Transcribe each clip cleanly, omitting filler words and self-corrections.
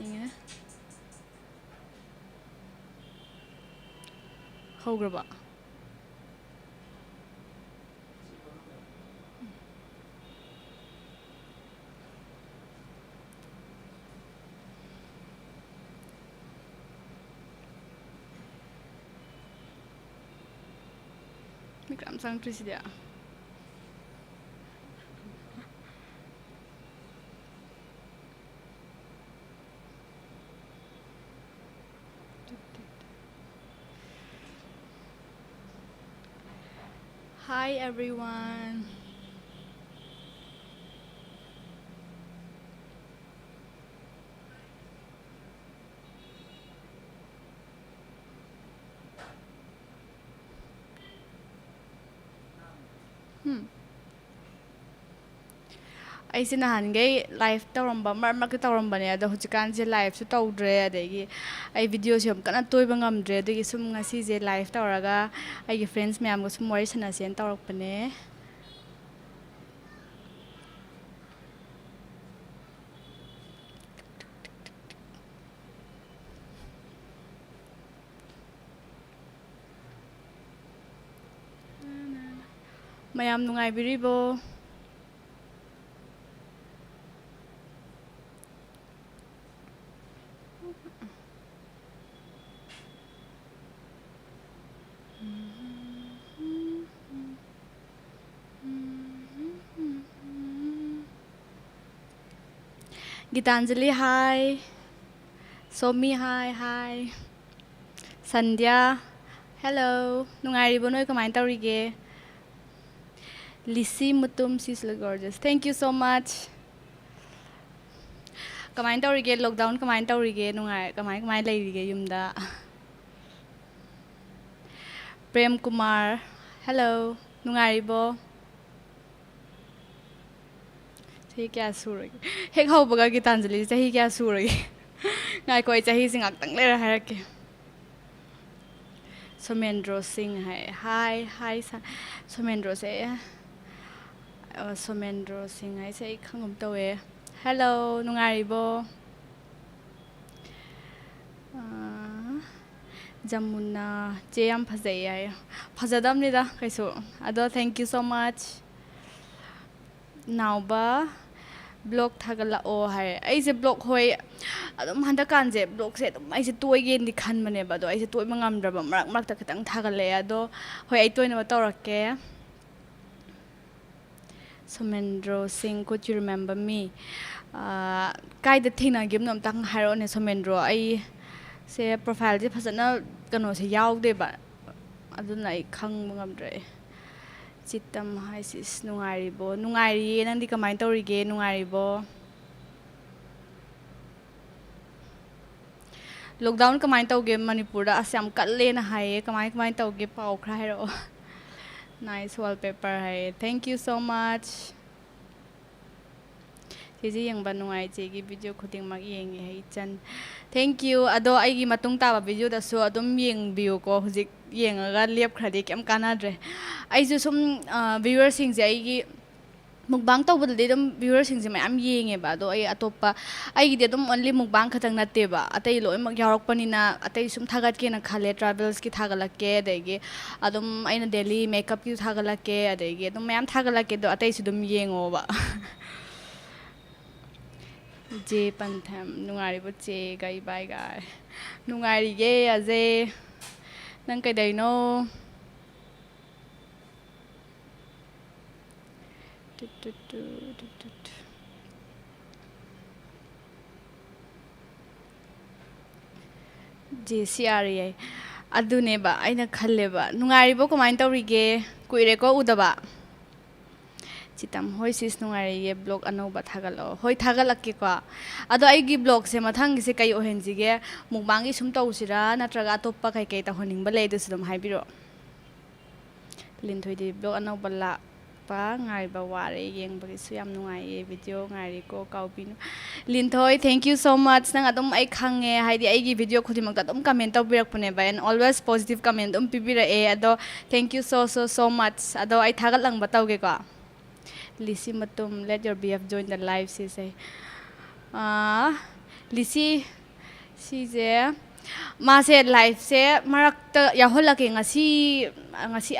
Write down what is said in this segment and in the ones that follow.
ꯌꯦꯡꯉꯦ ꯍꯧꯒ꯭ꯔꯕ ꯃꯤ ꯀꯅꯥꯝ ꯆꯪꯉꯛꯇ꯭ꯔꯤꯁꯤꯗꯤ Hi everyone. ꯑꯩꯁꯦ ꯅꯍꯥꯟꯒꯩ ꯂꯥꯏꯐ ꯇꯧꯔꯝꯕ ꯃꯔꯛ ꯃꯔꯛꯇ ꯇꯧꯔꯝꯕꯅꯦ ꯑꯗꯣ ꯍꯧꯖꯤꯛꯀꯥꯟꯁꯦ ꯂꯥꯏꯐꯁꯨ ꯇꯧꯗ꯭ꯔꯦ ꯑꯗꯒꯤ ꯑꯩ ꯚꯤꯗꯤꯑꯣꯁꯨ ꯌꯥꯝ ꯀꯟꯅ ꯇꯣꯏꯕ ꯉꯝꯗ꯭ꯔꯦ ꯑꯗꯨꯒꯤ ꯁꯨꯝ ꯉꯁꯤꯁꯦ ꯂꯥꯏꯐ ꯇꯧꯔꯒ ꯑꯩꯒꯤ ꯐ꯭ꯔꯦꯟడ్ꯁ ꯃꯌꯥꯝꯒ ꯁꯨꯝ ꯋꯥꯔꯤ ꯁꯥꯟꯅꯁꯦꯅ ꯇꯧꯔꯛꯄꯅꯦ ꯃꯌꯥꯝ ꯅꯨꯡꯉꯥꯏꯕꯤꯔꯤꯕꯣ Gitanjali hi Somi hi hi Sandhya hello nungairibo noi kamai taurige Lisi Mutum she's look gorgeous thank you so much kamai taurige lockdown kamai taurige nungai kamai leirige yumda Prem Kumar hello nungairibo Chahi kya surage hek haubaga Gitanjali chahi kya surage ngai koi chahi sing ak tang lera hairake Somendro Singh hi hi Somendro se Somendro Singh hai se khangum tawe hello nungaribo Jamuna che yam phajai hai phajadamni da kaisu ado thank you so much Nauba blog thagala o hai aise blog hoi adum handa kanje blog se adum aise toige ni khanmane ba do aise toy mangamdra ba marak marak ta khatang thagale ado hoi ai toy na ba tawrakke Somendro Singh could you remember me kai da thina gim nom tang hairo ne Somendro ai se profile je phajana kano se yaw de ba aduna ai khang mangamdra Chitam hai sis nungairibo nungairi nandi kamai taurige nungairibo Lockdown kamai tauge Manipur da asyam kalle na hai kamai tauge pau khra hairo Nice wallpaper hai thank you so much Siji yang ba nungai che gi video khuding mak yeng hai chan Thank you ado ai gi matung ta ba video da so adum yeng biu ko hujik yeng aga lep khade kem kanadre ai ju sum viewers sing je ai gi mukbang tawbadadi dum viewers sing je mayam yenge ba do ai atopa ai gi de dum only mukbang khatang natte ba atai loi mak yarak panina atai sum thagat ke na khale travels ki thagalakke adegi adum aina daily makeup ki thagalakke adegi dum mayam thagalakke do atai su dum yengo ba Je pantham nungari bo che gai bai gai nungari ge aje nang kai dai no Je siari adune ba aina khalle ba nungari bo kamai taurige kuire ko udaba Chitam hoi sis nungari ye blog anauba thagalo hoi thagalakke ko ado ai gi blog se mathang se kai ohenjige mukbangi sum tausira natraga toppa kai kai ta honingba leidu sudum haibiro Linthoi di blog anauba la pa ngai ba ware yeng bagi su yam nungai ye video ngari ko kaubinu Linthoi thank you so much nang adum ai khange haidi ai gi video khudimak adum comment tabirak pune ba and always positive comment pibira e ado thank you so much ado ai thagal lang batauge ko Lisi Matum, let your BF join the live, she say. ꯂꯤꯁꯤ ꯁꯤꯁꯦ ꯃꯥꯁꯦ ꯂꯥꯏꯐꯁꯦ ꯃꯔꯛꯇ ꯌꯥꯎꯍꯜꯂꯛꯀꯦ ꯉꯁꯤ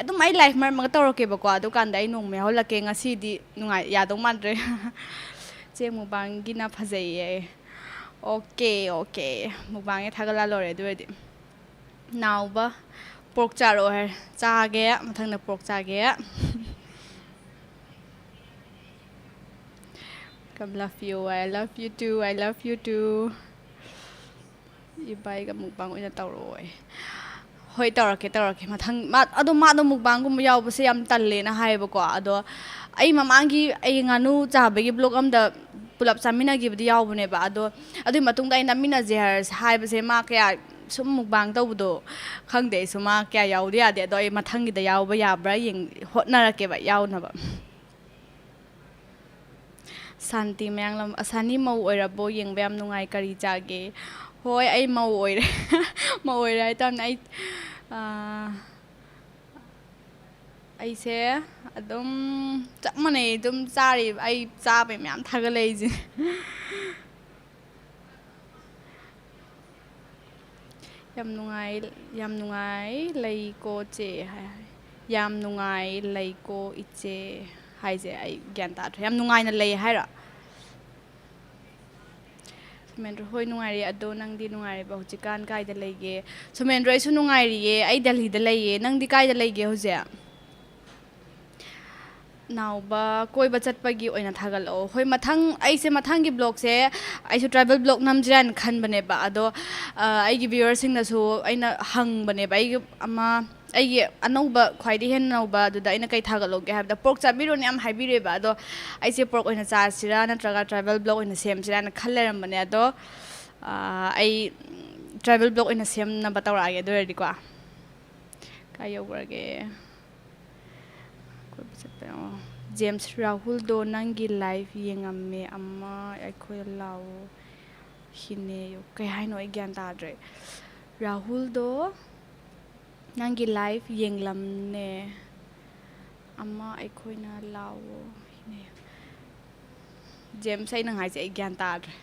ꯑꯗꯨꯝ ꯑꯩ life ꯃꯔꯛ ꯃꯔꯛ ꯇꯧꯔꯛꯀꯦꯕꯀꯣ ꯑꯗꯨꯀꯥꯟꯗ ꯑꯩ ꯅꯣꯡꯃ ꯌꯥꯎꯍꯜꯂꯛꯀꯦ ꯉꯁꯤꯗꯤ ꯌꯥꯗꯧ ꯃꯥꯟꯗ꯭ꯔꯦ ꯆꯦ ꯃꯨꯛꯕꯥꯡꯒꯤꯅ ꯐꯖꯩꯌꯦ ꯑꯣꯀꯦ ꯑꯣꯀꯦ ꯃꯨꯛꯕꯥꯡꯒꯤ ꯊꯥꯒꯠꯂ ꯂꯣꯏꯔꯦ ꯑꯗꯨ ꯑꯣꯏꯔꯗꯤ ꯅꯥꯎꯕ ꯄꯣꯔꯛ ꯆꯥꯔꯛꯑꯣ ꯍꯥꯏꯔꯦ ꯆꯥꯒꯦ ꯃꯊꯪꯗ ꯄꯣꯔꯛ ꯆꯥꯒꯦ Come love you, I love you too, I love you too. Ibaiga mukbang oina tawroi. Hoi tawrake mathang maado mukbanggum yaubase yam tallena haibako ado ai mamangi ai nganu chabagi blog amda pulap chaminagibdi yaubuneba ado adu matungda ai namina zehar haibase ma kaya sum mukbang tawbudo khangde suma kya yaudi ade ado ai mathangida yauba yabra yeng hotnarakeba yaunaba Santi mayanglam asani mau oirabo yengba yam nungai kari jage hoi ai mau oire mau oire ai tam aise adum chap manei dum chari ai chabe myam thagalei ji yam nungai lei ko che hai yam nungai lei ko iche hai je ai gyan ta yam nungai na lei hai ra Sumendro hoi nungairi ado nangdi nungairi ba hujikan kaida leige Sumendro isu nungairi ye ai Delhi da leige nangdi kaida leige hoje Nauba koi ba chatpagi oina thagal o hoi mathang aise mathangi blog se aisu tribal blog namjran khan bane ba ado aigi viewers sing na su aina hang bane ba aigi ama aigi anauba khwaidi hen nauba duda aina kai thagaloge habda pork chabiro ne am haibire ba ado aise pork oina cha sira natraga tribal blog oina sem sira na khalleram bane ado ai tribal blog oina sem na batawra age do ready kwa kai yograge James Rahul do nangi live yengamme amma akhoi law hine yo kai haino ai gyan ta dre Rahul do nangi live yenglam ne amma akhoi na law hine James ai nang hai ai gyan ta dre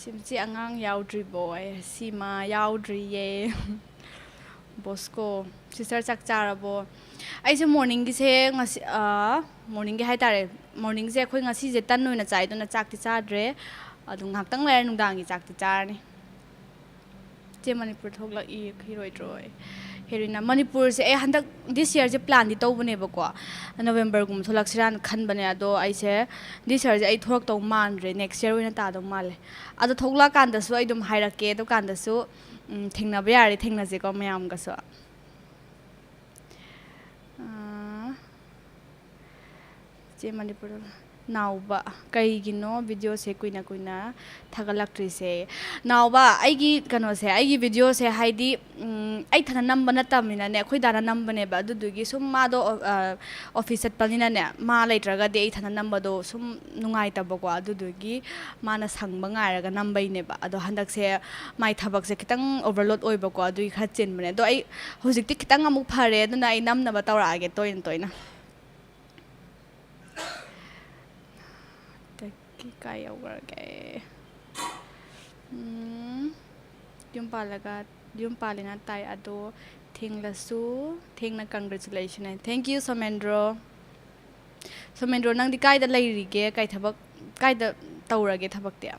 simchi angang yaudri boy sima yaudri ye Bosco sister chak charabo aise morning gi se ngasi morning gi hai tare morning se khoi ngasi je tan noina chai dona chak ti chadre adu ngaktang lai nungdang gi chak ti charni che manipur thokla I khiroi troi herina manipur se handak this year je plan di tawbane ba ko November gum tholak siran khan bane ado aise this year je ai thok taw man re next year oina ta do male ado thokla kan da su ai dum hairake do kan da su thingna ba yari thingna je ko mayam ga so che manipur nauba kaigino video se kuina thagalakri se nauba aigi kano se aigi video se haidi ai thana number na tamina ne khoi dana number ne ba dudugi sum ma do office at palina ne ma laitraga de ai thana number do sum nungai tabako adudugi mana sangba ngairaga number ne ba ado handak se mai thabak se kitang overload oibako adui kha chen bane do ai hojik ti kitang amuk phare aduna ai namna ba tawra age toina Kaya warga yung palina tay ado ting na congratulations thank you Somendro nang di kaida lairige kai thabak kaida tawrage thabak te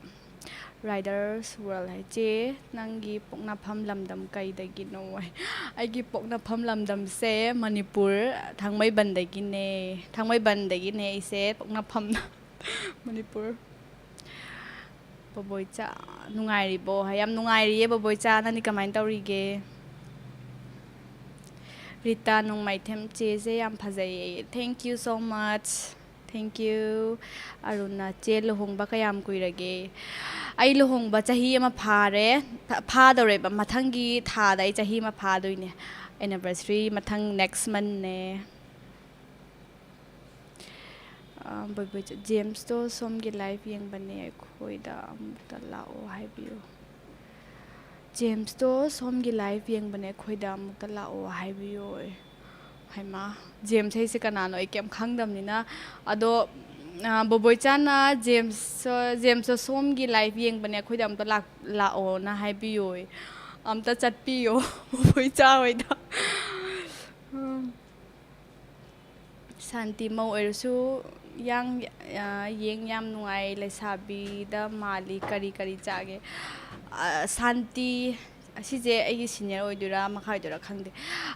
Riders World hai che nangi pokna pham lamdam kaida gi no ai gi pokna pham lamdam se Manipur thangmai bandagi ne ise pokna pham Manipur Boboy cha nungairi bo hayam nungairi ye boboy cha nani kamain tawrige Rita nung mai them che se yam phajai thank you so much thank you Aruna che lohong ba kayam kuirage ai lohong ba chahi ama pha dore ba mathangi tha dai chahi ma pha doine anniversary mathang next month ne boy James to somgi live yeng bane khoi da amta lao haibiu James to somgi live yeng bane khoi da amta lao haibiu haima James hai se kana no ikem khangdam ni na ado ꯕꯣꯕꯣꯏꯆꯥꯅ ꯖꯦꯝꯁ ꯁꯣꯝꯒꯤ life ꯌꯦꯡꯕꯅꯦ ꯑꯩꯈꯣꯏꯗ ꯑꯝꯇ ꯂꯥꯛꯑꯣꯅ ꯍꯥꯏꯕꯤꯌꯣ ꯑꯝꯇ ꯆꯠꯄꯤꯌꯣ ꯕꯣꯕꯣꯏꯆꯥ ꯍꯣꯏꯗ ꯁꯥꯟꯇꯤ ꯃꯧ ꯑꯣꯏꯔꯁꯨ ꯌꯦꯡ ꯌꯥꯝ ꯅꯨꯡꯉꯥꯏ ꯂꯩꯁꯥꯕꯤꯗ ꯃꯥꯜꯂꯤ ꯀꯔꯤ ꯀꯔꯤ ꯆꯥꯒꯦ ꯁꯥꯟꯇꯤ ꯑꯁꯤꯁꯦ ꯑꯩꯒꯤ ꯁꯤꯅꯤꯌꯔ ꯑꯣꯏꯗꯣꯏꯔꯥ ꯃꯈꯥ ꯑꯣꯏꯗꯣꯏꯔꯥ ꯈꯪꯗꯦ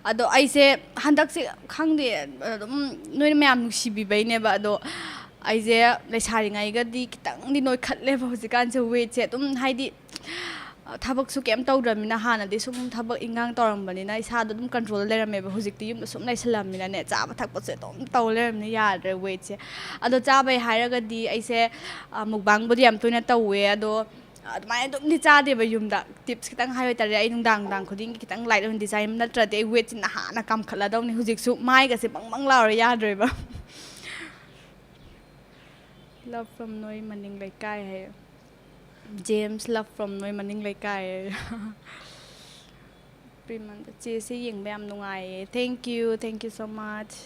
ꯑꯗꯣ ꯑꯩꯁꯦ ꯍꯟꯗꯛꯁꯦ ꯈꯪꯗꯦ ꯑꯗꯨꯝ ꯅꯣꯏꯅ ꯃꯌꯥꯝ ꯅꯨꯡꯁꯤꯕꯤꯕꯩꯅꯦꯕ ꯑꯗꯣ ꯑꯩꯁꯦ ꯂꯩꯁꯥꯔꯤꯉꯩꯒꯗꯤ ꯈꯤꯇꯪꯗꯤ ꯅꯣꯏꯈꯠꯂꯦꯕ ꯍꯧꯖꯤꯛꯀꯥꯟꯁꯦ ꯋꯦꯠꯁꯦ ꯑꯗꯨꯝ ꯍꯥꯏꯗꯤ ꯊꯕꯛꯁꯨ ꯀꯩꯝ ꯇꯧꯗ꯭ꯔꯕꯅꯤ나 ꯍꯥꯟꯅꯗꯤ ꯁꯨꯝ ꯊꯕꯛ ꯏꯟꯈꯥꯡ ꯇꯧꯔꯝꯕꯅꯤꯅ ꯏꯁꯥꯗꯣ ꯑꯗꯨꯝ ꯀꯟꯇ꯭ꯔꯣꯜꯗ ꯂꯩꯔꯝꯃꯦꯕ ꯍꯧꯖꯤꯛꯇꯤ ꯌꯨꯝꯗ ꯁꯨꯝ ꯂꯩꯁꯜꯂꯝꯃꯤꯅꯅꯦ ꯆꯥꯕ ꯊꯛꯄꯁꯦ ꯑꯗꯨꯝ ꯇꯧ ꯂꯩꯔꯝꯅꯤꯅ ꯌꯥꯗ꯭ꯔꯦ ꯋꯦꯠꯁꯦ ꯑꯗꯣ ꯆꯥꯕꯩ ꯍꯥꯏꯔꯒꯗꯤ ꯑꯩꯁꯦ ꯃꯨꯛꯕꯥꯡꯕꯨꯗꯤ ꯌꯥꯝ ꯇꯣꯏꯅ ꯇꯧꯋꯦ ꯑꯗꯣ ꯑꯗꯨꯃꯥꯏꯅ ꯑꯗꯨꯝꯗꯤ ꯆꯥꯗꯦꯕ ꯌꯨꯝꯗ ꯇꯤꯞꯁ ꯈꯤꯇꯪ ꯍꯥꯏꯕ ꯇꯥꯔꯦ ꯑꯩ ꯅꯨꯡꯗꯥꯡ ꯈꯨꯗꯤꯡꯒꯤ ꯈꯤꯇꯪ ꯂꯥꯏꯠ ꯑꯣꯏꯅꯗꯤ ꯆꯥꯏ ꯅꯠꯇ꯭ꯔꯗꯤ ꯑꯩ ꯋꯦꯠꯁꯤ ꯅꯍꯥꯟꯅ ꯀꯥꯝꯈꯠꯂꯗꯧꯅꯤ ꯍꯧꯖꯤꯛꯁꯨ ꯃꯥꯏꯒꯁꯦ ꯕꯪ ꯂꯥꯎꯔ ꯌꯥꯗ꯭ꯔꯦꯕ ꯂꯞ ꯐ꯭ꯔꯣꯝ ꯅꯣꯏ ꯃꯅꯤꯡ ꯂꯩꯀꯥꯏ ꯍꯥꯏꯌꯦ ꯖꯦꯝꯁ ꯂꯞ ꯐ꯭ꯔꯣꯝ ꯅꯣꯏ ꯃꯅꯤꯡ ꯂꯩꯀꯥꯏ ꯄ꯭ꯔꯤꯃꯟꯗ ꯆꯦꯁꯦ ꯌꯦꯡꯕ ꯌꯥꯝ ꯅꯨꯡꯉꯥꯏꯌꯦ ꯊꯦꯡꯛ ꯌꯨ ꯁꯣ ꯃꯆ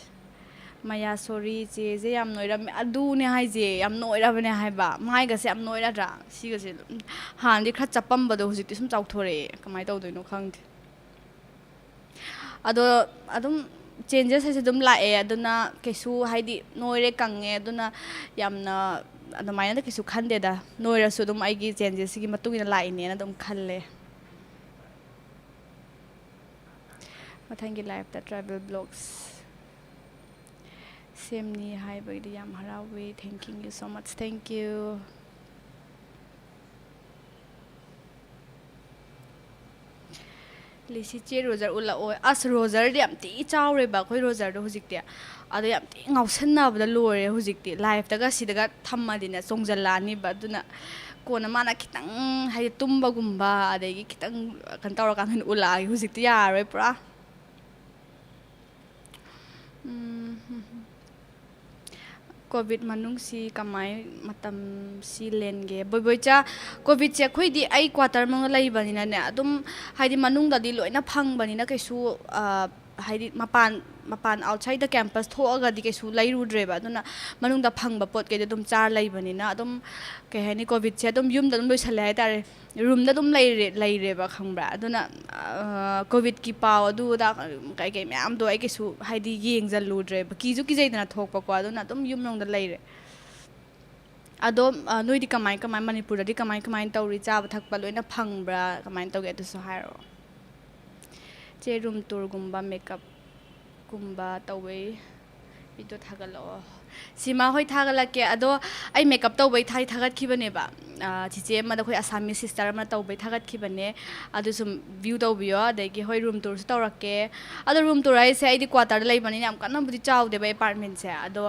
ꯃꯌꯥ ꯁꯣꯔꯤ ꯆꯦꯁꯦ ꯌꯥꯝ ꯅꯣꯏꯔꯝꯃꯦ ꯑꯗꯨꯅꯦ ꯍꯥꯏꯁꯦ ꯌꯥꯝ ꯅꯣꯏꯔꯕꯅꯦ ꯍꯥꯏꯕ ꯃꯥꯏꯒꯁꯦ ꯌꯥꯝ ꯅꯣꯏꯔꯗ꯭ꯔꯥ ꯁꯤꯒꯁꯦ ꯍꯥꯟꯅꯗꯤ ꯈꯔ ꯆꯞꯄꯝꯕꯗꯣ ꯍꯧꯖꯤꯛꯇꯤ ꯁꯨꯝ ꯆꯥꯎꯊꯣꯔꯛꯑꯦ ꯀꯃꯥꯏꯅ ꯇꯧꯗꯣꯏꯅꯣ ꯈꯪꯗꯦ ꯑꯗꯣ ꯑꯗꯨꯝ ꯆꯦꯟꯖꯦꯁ ꯍꯥꯏꯁꯦ ꯑꯗꯨꯝ ꯂꯥꯛꯑꯦ ꯑꯗꯨꯅ ꯀꯩꯁꯨ ꯍꯥꯏꯗꯤ ꯅꯣꯏꯔꯦ ꯀꯪꯉꯦ ꯑꯗꯨꯅ ꯌꯥꯝꯅ ꯑꯗꯨꯃꯥꯏꯅ ꯀꯩꯁꯨ ꯈꯟꯗꯦꯗ ꯅꯣꯏꯔꯁꯨ ꯑꯗꯨꯝ ꯑꯩꯒꯤ ꯆꯦꯟꯖꯦꯁꯁꯤꯒꯤ ꯃꯇꯨꯡ ꯏꯟꯅ ꯂꯥꯛꯏꯅꯦꯅ ꯑꯗꯨꯝ ꯈꯜꯂꯦ ꯃꯊꯪꯒꯤ ꯂꯥꯏꯐꯇ ꯇ꯭ꯔꯥꯏꯕꯦꯜ ꯕ꯭ꯂꯣꯛꯁ ꯁꯦꯝꯅꯤ ꯍꯥꯏꯕꯒꯤꯗꯤ ꯌꯥꯝ ꯍꯔꯥꯎꯋꯤ thank you so much thank you ꯂꯤꯁꯤ ꯆꯦ ꯔꯣꯖꯔ ꯎꯠꯂꯛꯑꯣ ꯑꯁ ꯔꯣꯖꯔꯗꯤ ꯌꯥꯝ ꯊꯤ ꯆꯥꯎꯔꯦꯕ ꯑꯩꯈꯣꯏ ꯔꯣꯖꯔꯗꯣ ꯍꯧꯖꯤꯛꯇꯤ ꯑꯗꯣ ꯌꯥꯝ ꯊꯤ ꯉꯥꯎꯁꯟꯅꯕꯗ ꯂꯣꯏꯔꯦ ꯍꯧꯖꯤꯛꯇꯤ ꯂꯥꯏꯐꯇꯒ ꯁꯤꯗꯒ ꯊꯝꯃꯗꯤꯅꯦ ꯆꯣꯡꯖꯜꯂꯛꯑꯅꯤꯕ ꯑꯗꯨꯅ ꯀꯣꯟꯅ ꯃꯥꯅ ꯈꯤꯇꯪ ꯍꯥꯏꯗꯤ ꯇꯨꯝꯕꯒꯨꯝꯕ ꯑꯗꯒꯤ ꯈꯤꯇꯪ ꯀꯩꯅꯣ ꯇꯧꯔꯀꯥꯟꯗ ꯑꯣꯏꯅ ꯎꯠꯂꯛꯑꯒꯦ ꯍꯧꯖꯤꯛꯇꯤ ꯌꯥꯔꯔꯣꯏ ꯄꯨꯔꯥ ꯀꯣꯚꯤꯠ ꯃꯅꯨꯡꯁꯤ ꯀꯃꯥꯏ ꯃꯇꯝꯁꯤ ꯂꯦꯟꯒꯦ ꯕꯣꯏꯕꯣꯏꯆꯥ ꯀꯣꯚꯤꯠꯁꯦ ꯑꯩꯈꯣꯏꯗꯤ ꯑꯩ ꯀ꯭ꯋꯥꯇꯔ ꯃꯅꯨꯡꯗ ꯂꯩꯕꯅꯤꯅꯅꯦ ꯑꯗꯨꯝ ꯍꯥꯏꯗꯤ ꯃꯅꯨꯡꯗꯗꯤ ꯂꯣꯏꯅ ꯐꯪꯕꯅꯤꯅ ꯀꯩꯁꯨ ꯍꯥꯏꯗꯤ ꯃꯄꯥꯟ ꯑꯥꯎꯠꯁꯥꯏꯗ ꯀꯦꯝꯄꯁ ꯊꯣꯛꯑꯒꯗꯤ ꯀꯩꯁꯨ ꯂꯩꯔꯨꯗ꯭ꯔꯦꯕ ꯑꯗꯨꯅ ꯃꯅꯨꯡꯗ ꯐꯪꯕ ꯄꯣꯠꯈꯩꯗꯤ ꯑꯗꯨꯝ ꯆꯥꯔ ꯂꯩꯕꯅꯤꯅ ꯑꯗꯨꯝ ꯀꯩ ꯍꯥꯏꯅꯤ ꯀꯣꯚꯤꯠꯁꯦ ꯑꯗꯨꯝ ꯌꯨꯝꯗ ꯑꯗꯨꯝ ꯂꯣꯏꯁꯜꯂꯦ ꯍꯥꯏꯇꯥꯔꯦ ꯔꯨꯝꯗ ꯑꯗꯨꯝ ꯂꯩꯔꯦꯕ ꯈꯪꯕ꯭ꯔꯥ ꯑꯗꯨꯅ ꯀꯣꯚꯤꯠꯀꯤ ꯄꯥꯎ ꯑꯗꯨꯗ ꯀꯩꯀꯩ ꯃꯌꯥꯝꯗꯣ ꯑꯩ ꯀꯩꯁꯨ ꯍꯥꯏꯗꯤ ꯌꯦꯡꯁꯤꯜꯂꯨꯗ꯭ꯔꯦꯕ ꯀꯤꯖꯩꯗꯅ ꯊꯣꯛꯄꯀꯣ ꯑꯗꯨꯅ ꯑꯗꯨꯝ ꯌꯨꯝꯗ ꯂꯩꯔꯦ ꯑꯗꯣ ꯅꯣꯏꯗꯤ ꯀꯃꯥꯏ ꯃꯅꯤꯄꯨꯔꯗꯗꯤ ꯀꯃꯥꯏꯅ ꯇꯧꯔꯤ ꯆꯥꯕ ꯊꯛꯄ ꯂꯣꯏꯅ ꯐꯪꯕ꯭ꯔꯥ ꯀꯃꯥꯏꯅ ꯇꯧꯒꯦ ꯑꯗꯨꯁꯨ ꯍꯥꯏꯔꯛꯑꯣ ꯆꯦ ꯔꯨꯝ ꯇꯨꯔꯒꯨꯝꯕ ꯃꯦꯀꯞꯀꯨꯝꯕ ꯇꯧꯕꯩ ꯚꯤꯗꯤꯑꯣ ꯊꯥꯒꯠꯂꯛꯑꯣ ꯁꯤꯃꯥ ꯍꯣꯏ ꯊꯥꯒꯠꯂꯛꯀꯦ ꯑꯗꯣ ꯑꯩ ꯃꯦꯀꯞ ꯇꯧꯕꯩ ꯊꯥꯒꯠꯈꯤꯕꯅꯦꯕ ꯆꯤꯆꯦ ꯑꯃꯗ ꯑꯩꯈꯣꯏ ꯑꯁꯥꯃꯤꯁ ꯁꯤꯁꯇꯔ ꯑꯃꯅ ꯇꯧꯕꯩ ꯊꯥꯒꯠꯈꯤꯕꯅꯦ ꯑꯗꯨ ꯁꯨꯝ ꯚ꯭ꯌꯨ ꯇꯧꯕꯤꯌꯣ ꯑꯗꯒꯤ ꯍꯣꯏ ꯔꯨꯝ ꯇꯨꯔꯁꯨ ꯇꯧꯔꯛꯀꯦ ꯑꯗꯣ ꯔꯨꯝ ꯇꯨꯔ ꯍꯥꯏꯁꯦ ꯑꯩꯗꯤ ꯀ꯭ꯋꯥꯇꯔꯗ ꯂꯩꯕꯅꯤꯅ ꯌꯥꯝ ꯀꯟꯅꯕꯨꯗꯤ ꯆꯥꯎꯗꯦꯕ ꯑꯦꯄꯥꯔꯠꯃꯦꯟꯁꯦ ꯑꯗꯣ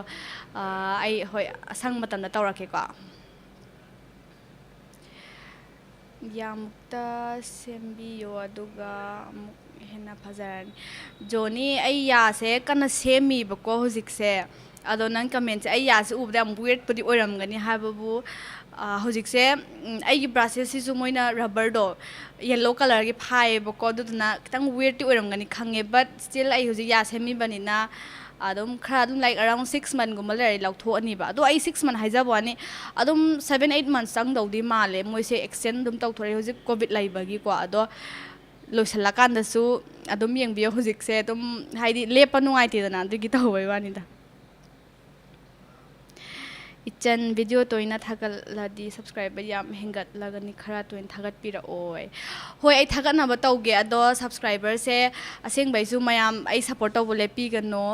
ꯑꯩ ꯍꯣꯏ ꯑꯁꯪꯕ ꯃꯇꯝꯗ ꯇꯧꯔꯛꯀꯦꯀꯣ ꯌꯥꯝꯃꯨꯛꯇ ꯁꯦꯝꯕꯤꯌꯣ ꯑꯗꯨꯒ ꯑꯃꯨꯛ ꯍꯦꯟꯅ ꯐꯖꯔꯅꯤ ꯖꯣꯅꯤ ꯑꯩ ꯌꯥꯁꯦ ꯀꯟꯅ ꯁꯦꯝꯃꯤꯕꯀꯣ ꯍꯧꯖꯤꯛꯁꯦ ꯑꯗꯣ ꯅꯪ ꯀꯃꯦꯟꯁꯦ ꯑꯩ ꯌꯥꯁꯦ ꯎꯕꯗ ꯌꯥꯝ ꯋꯦꯔꯠꯄꯨꯗꯤ ꯑꯣꯏꯔꯝꯒꯅꯤ ꯍꯥꯏꯕꯕꯨ ꯍꯧꯖꯤꯛꯁꯦ ꯑꯩꯒꯤ ꯕ꯭ꯔꯥꯁꯦꯁꯁꯤꯁꯨ ꯃꯣꯏꯅ ꯔꯕꯔꯗꯣ ꯌꯦꯜꯂꯣ ꯀꯂꯔꯒꯤ ꯐꯥꯏꯌꯦꯕꯀꯣ ꯑꯗꯨꯗꯨꯅ ꯈꯤꯇꯪ ꯋꯦꯔꯠꯇꯤ ꯑꯣꯏꯔꯝꯒꯅꯤ ꯈꯪꯉꯦ ꯕꯠ ꯁ꯭ꯇꯤꯜ ꯑꯩ ꯍꯧꯖꯤꯛ ꯌꯥ ꯁꯦꯝꯃꯤꯕꯅꯤꯅ ꯑꯗꯨꯝ ꯈꯔ ꯑꯗꯨꯝ ꯂꯥꯏꯛ ꯑꯔꯥꯎꯟ 6 ꯃꯟꯒꯨꯝꯕ ꯂꯩꯔꯗꯤ ꯂꯧꯊꯣꯛꯑꯅꯤꯕ ꯑꯗꯣ ꯑꯩ 6 ꯃꯟ ꯍꯥꯏꯖꯕ ꯋꯥꯅꯤ ꯑꯗꯨꯝ 7-8 ꯃꯟꯁ ꯆꯪꯗꯧꯗꯤ ꯃꯥꯜꯂꯦ ꯃꯣꯏꯁꯦ ꯑꯦꯛꯁꯇꯦꯟ ꯑꯗꯨꯝ ꯇꯧꯊꯣꯔꯛꯑꯦ ꯍꯧꯖꯤꯛ ꯀꯣꯚꯤꯠ ꯂꯩꯕꯒꯤꯀꯣ ꯑꯗꯣ ꯂꯣꯏꯁꯤꯜꯂꯀꯥꯟꯗꯁꯨ ꯑꯗꯨꯝ ꯌꯦꯡꯕꯤꯌꯣ ꯍꯧꯖꯤꯛꯁꯦ ꯑꯗꯨꯝ ꯍꯥꯏꯗꯤ ꯂꯦꯞꯄ ꯅꯨꯡꯉꯥꯏꯇꯦꯗꯅ ꯑꯗꯨꯒꯤ ꯇꯧꯕꯩ ꯋꯥꯅꯤꯗ ꯏꯆꯟ ꯚꯤꯗꯤꯑꯣ ꯇꯣꯏꯅ ꯊꯥꯒꯠꯂꯗꯤ ꯁꯕꯁꯀ꯭ꯔꯥꯏꯕꯔ ꯌꯥꯝ ꯍꯦꯟꯒꯠꯂꯒꯅꯤ ꯈꯔ ꯇꯣꯏꯅ ꯊꯥꯒꯠꯄꯤꯔꯛꯑꯣ ꯍꯣꯏ ꯑꯩ ꯊꯥꯒꯠꯅꯕ ꯇꯧꯒꯦ ꯑꯗꯣ ꯁꯕꯁꯀ꯭ꯔꯥꯏꯕꯔꯁꯦ ꯑꯁꯦꯡꯕꯩꯁꯨ ꯃꯌꯥꯝ ꯑꯩ ꯁꯞꯄꯣꯔꯠ ꯇꯧꯕ ꯂꯦꯞꯄꯤꯒꯅꯣ